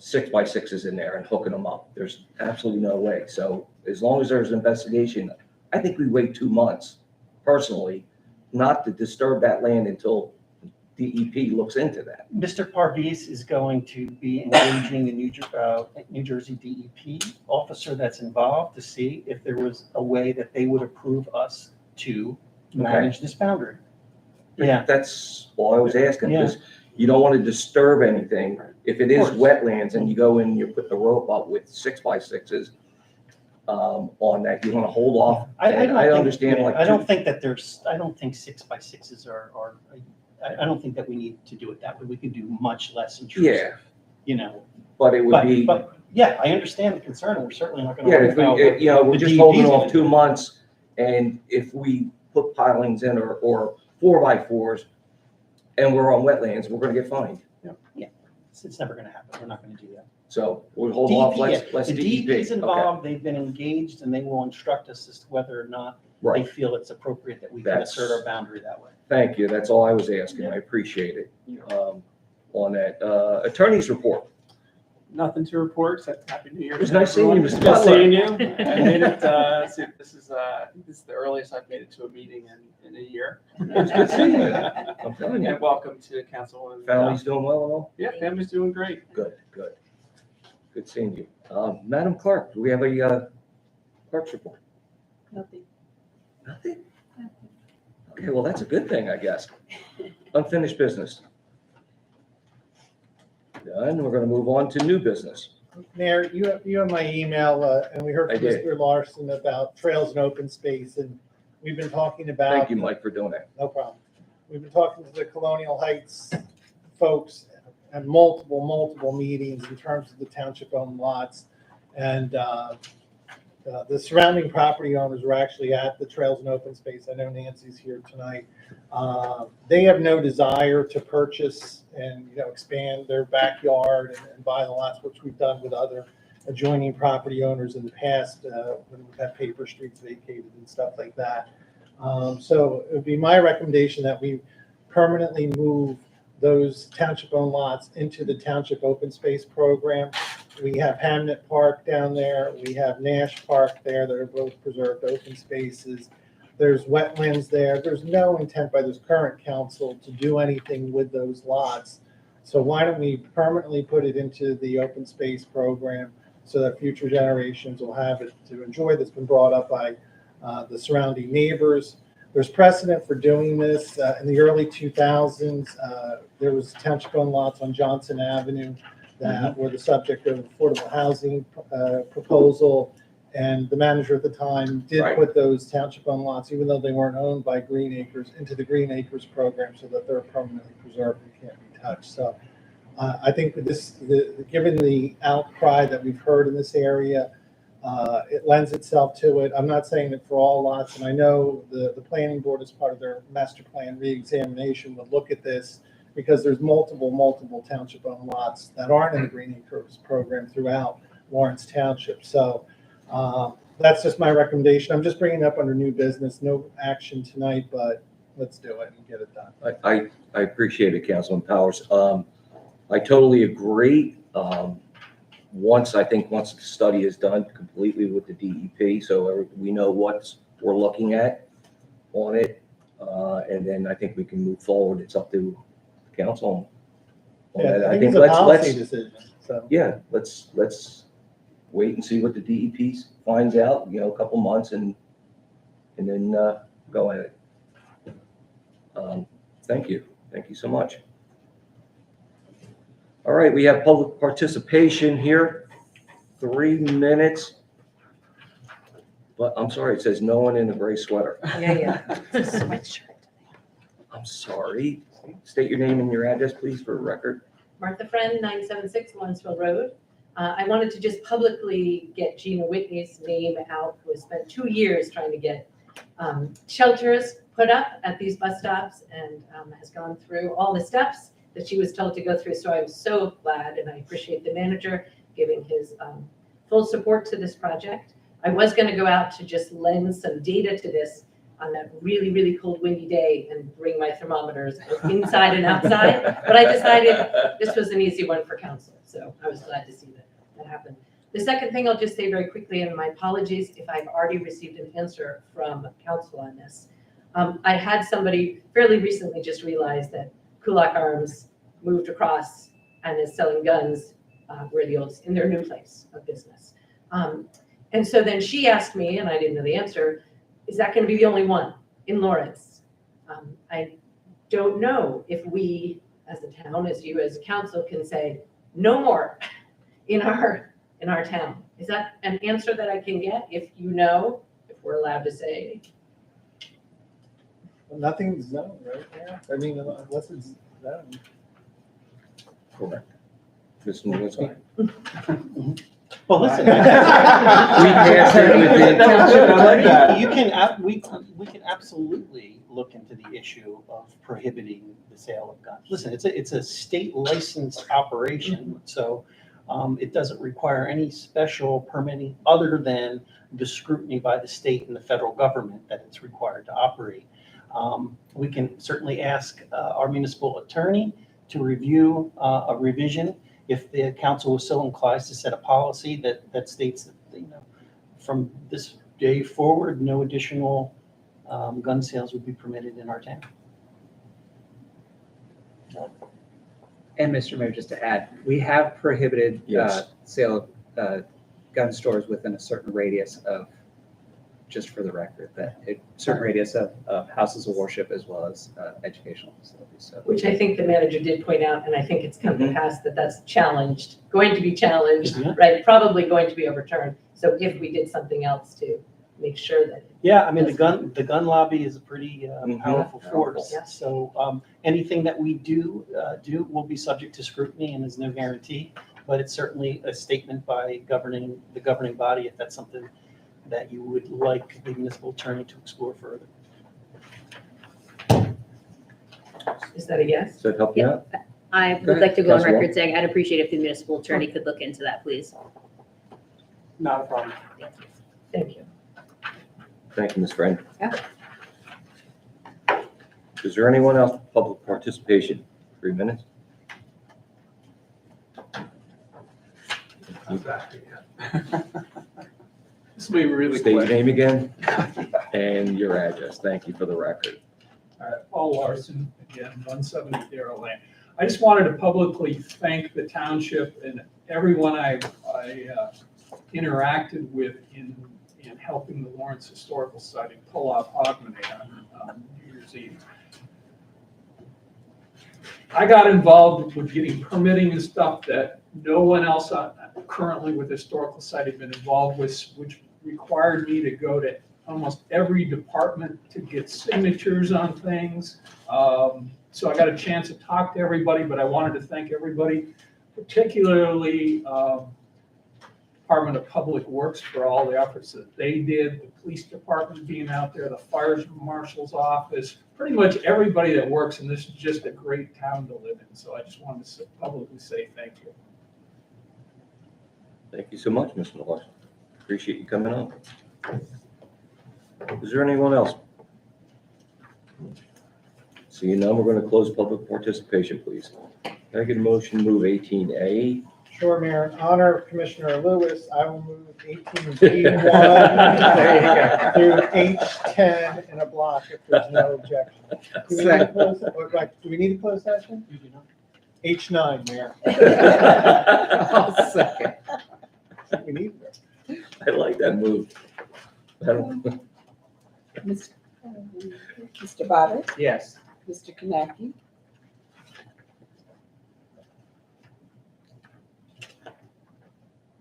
6x6s in there and hooking them up. There's absolutely no way. So as long as there's an investigation, I think we wait 2 months, personally, not to disturb that land until DEP looks into that. Mr. Parvis is going to be engaging the New Jersey DEP officer that's involved to see if there was a way that they would approve us to manage this boundary. Yeah. That's all I was asking, because you don't want to disturb anything. If it is wetlands and you go in and you put the rope up with 6x6s on that, you want to hold off. I understand. I don't think 6x6s are I don't think that we need to do it that way. We could do much less intrusive. Yeah. You know. But it would be. But yeah, I understand the concern, and we're certainly not going to. Yeah, if we're just holding off 2 months, and if we put pilings in or 4x4s, and we're on wetlands, we're going to get fined. Yeah, it's never going to happen. We're not going to do that. So we'll hold off. Let's The DEP. DEP is involved. They've been engaged, and they will instruct us as to whether or not they feel it's appropriate that we can assert our boundary that way. Thank you. That's all I was asking. I appreciate it. On that, attorney's report. Nothing to report except Happy New Year. It was nice seeing you, Mr. Nice Butler. seeing you. I made it. I think this is the earliest I've made it to a meeting in a year. It's good seeing you. I'm telling you. And welcome to Councilwoman. Family's doing well and all? Yeah, family's doing great. Good. Good seeing you. Madam Clerk, do we have a clerk's report? Nothing. Nothing? Okay, well, that's a good thing, I guess. Unfinished business. Done. We're going to move on to new business. Mayor, you have my email, and we heard I from did. Mr. Larson about trails and open space, and we've been talking about. Thank you, Mike, for doing that. No problem. We've been talking to the Colonial Heights folks at multiple meetings in terms of the township-owned lots. And the surrounding property owners were actually at the Trails and Open Space. I know Nancy's here tonight. They have no desire to purchase and, expand their backyard and buy the lots, which we've done with other adjoining property owners in the past, when we've had paper streets vacated and stuff like that. So it would be my recommendation that we permanently move those township-owned lots into the township open space program. We have Hamnet Park down there. We have Nash Park there. That are both preserved open spaces. There's wetlands there. There's no intent by this current council to do anything with those lots. So why don't we permanently put it into the open space program so that future generations will have it to enjoy? That's been brought up by the surrounding neighbors. There's precedent for doing this. In the early 2000s, there was township-owned lots on Johnson Avenue that were the subject of affordable housing proposal. And the manager at the time did put those township-owned lots, even though they weren't owned by Green Acres, into the Green Acres program so that they're permanently preserved and can't be touched. So I think with this, given the outcry that we've heard in this area, it lends itself to it. I'm not saying that for all lots, and I know the planning board, as part of their master plan reexamination, would look at this because there's multiple township-owned lots that aren't in the Green Acres program throughout Lawrence Township. So that's just my recommendation. I'm just bringing it up under new business. No action tonight, but let's do it and get it done. I appreciate it, Councilman Powers. I totally agree. Once the study is done completely with the DEP, so we know what we're looking at on it, and then I think we can move forward. It's up to the council. I think it's a policy decision. So yeah, let's wait and see what the DEP finds out. A couple months, and then go at it. Thank you so much. All right, we have public participation here, 3 minutes. But I'm sorry, it says no one in a gray sweater. Yeah. It's a sweatshirt. I'm sorry. State your name and your address, please, for the record. Martha Friend, 976 Lawrenceville Road. I wanted to just publicly get Gina Whitney's name out, who has spent 2 years trying to get shelters put up at these bus stops and has gone through all the steps that she was told to go through. So I'm so glad, and I appreciate the manager giving his full support to this project. I was going to go out to just lend some data to this on that really, really cold, windy day and bring my thermometers inside and outside, but I decided this was an easy one for council, so I was glad to see that happen. The second thing I'll just say very quickly, and my apologies if I've already received an answer from council on this. I had somebody fairly recently just realize that Kulak Arms moved across and is selling guns in their new place of business. And so then she asked me, and I didn't know the answer, is that going to be the only one in Lawrence? I don't know if we, as a town, as you as council, can say no more in our town. Is that an answer that I can get? If you know, if we're allowed to say. Well, nothing's known, right? Yeah. I mean, unless it's known. Correct. Ms. Nowinski? Well, listen. We passed it within- I like that. We can absolutely look into the issue of prohibiting the sale of guns. Listen, it's a state licensed operation, so it doesn't require any special permitting other than the scrutiny by the state and the federal government that it's required to operate. We can certainly ask our municipal attorney to review a revision if the council was so inclined to set a policy that states that, from this day forward, no additional gun sales would be permitted in our town. And Mr. Mayor, just to add, we have prohibited Yes. sale of gun stores within a certain radius of, just for the record, certain radius of houses of worship as well as educational facilities. So, Which I think the manager did point out, and I think it's come to pass that that's going to be challenged, Yeah. right? Probably going to be overturned. So if we did something else to make sure that. Yeah, I mean, the gun lobby is a pretty powerful force. Yeah. So anything that we do will be subject to scrutiny, and there's no guarantee. But it's certainly a statement by the governing body if that's something that you would like the municipal attorney to explore further. Is that a yes? Does that help you out? I Go would ahead, like to go on Councilwoman. record saying I'd appreciate if the municipal attorney could look into that, please. Not a problem. Thank you. Thank you, Ms. Friend. Yeah. Is there anyone else for public participation? 3 minutes? I'm back again. This will be really State your quick. name again and your address. Thank you for the record. Paul Larson, again, 170 Darrell Lane. I just wanted to publicly thank the township and everyone I interacted with in helping the Lawrence Historical Society pull off Hogmanay on New Year's Eve. I got involved with getting permitting and stuff that no one else currently with the Historical Society had been involved with, which required me to go to almost every department to get signatures on things. So I got a chance to talk to everybody, but I wanted to thank everybody, particularly Department of Public Works for all the efforts that they did, the police department being out there, the fire marshal's office, pretty much everybody that works, and this is just a great town to live in. So I just wanted to publicly say thank you. Thank you so much, Mr. Larson. Appreciate you coming on. Is there anyone else? Seeing none, we're going to close public participation, please. Can I get a motion to move 18A? Sure, Mayor. In honor of Commissioner Lewis, I will move 18B1 through H10 in a block if there's no objection. Do we need a closed session? You do not. H9, Mayor. I'll second. We need it. I like that move. Mr. Botter, Yes. Mr. Kanaki,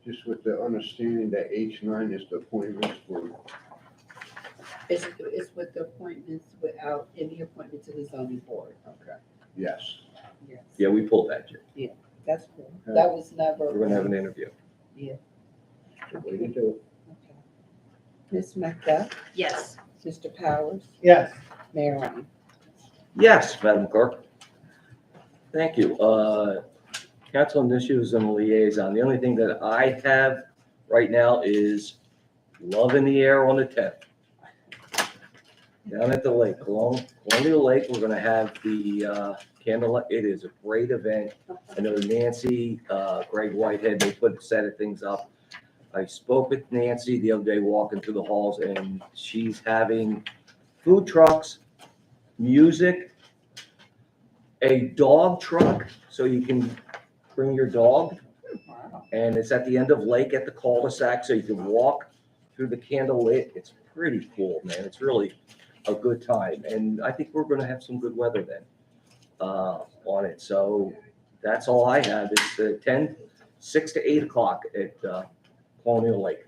Just with the understanding that H9 is the appointments for, it's with the appointments without any appointment to the zoning board. okay, yes. Yes, Yeah, we pulled that, Jim. that's cool. That was never. We're going to have an interview. Yeah. Good way to do it. Okay. Ms. Macbeth, Yes. Mr. Powers, Yes. Mayor Ryan. Yes, Madam Clerk. Thank you. Council initiatives and liaison. The only thing that I have right now is Love in the Air on the 10th. Down at the lake, Colonial Lake, we're gonna have the candlelight. It is a great event. I know Nancy, Greg Whitehead, they put a set of things up. I spoke with Nancy the other day walking through the halls, and she's having food trucks, music, a dog truck, so you can bring your dog. And it's at the end of lake at the cul-de-sac, so you can walk through the candlelit. It's pretty cool, man. It's really a good time. And I think we're gonna have some good weather then on it. So that's all I have. It's the 6 to 8 o'clock at Colonial Lake.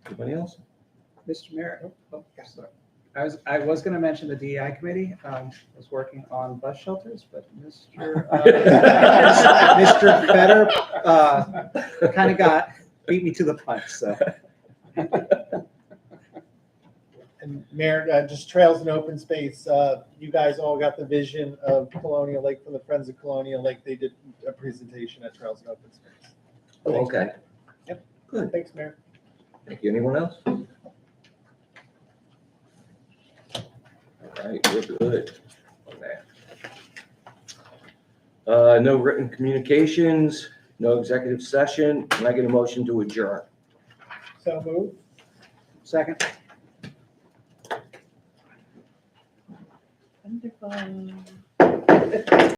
Anybody else? Mr. Mayor, sorry. I was gonna mention the DEI committee, was working on bus shelters, but Mr. Fetter, kind of beat me to the punch, so. And Mayor, just trails and open space, you guys all got the vision of Colonial Lake from the Friends of Colonial Lake. They did a presentation at Trails and Open Space. Okay. Yep. Good. Thanks, Mayor. Thank you. Anyone else? All right, we're good on that. No written communications, no executive session. Can I get a motion to adjourn? So move. Second. Wonderful.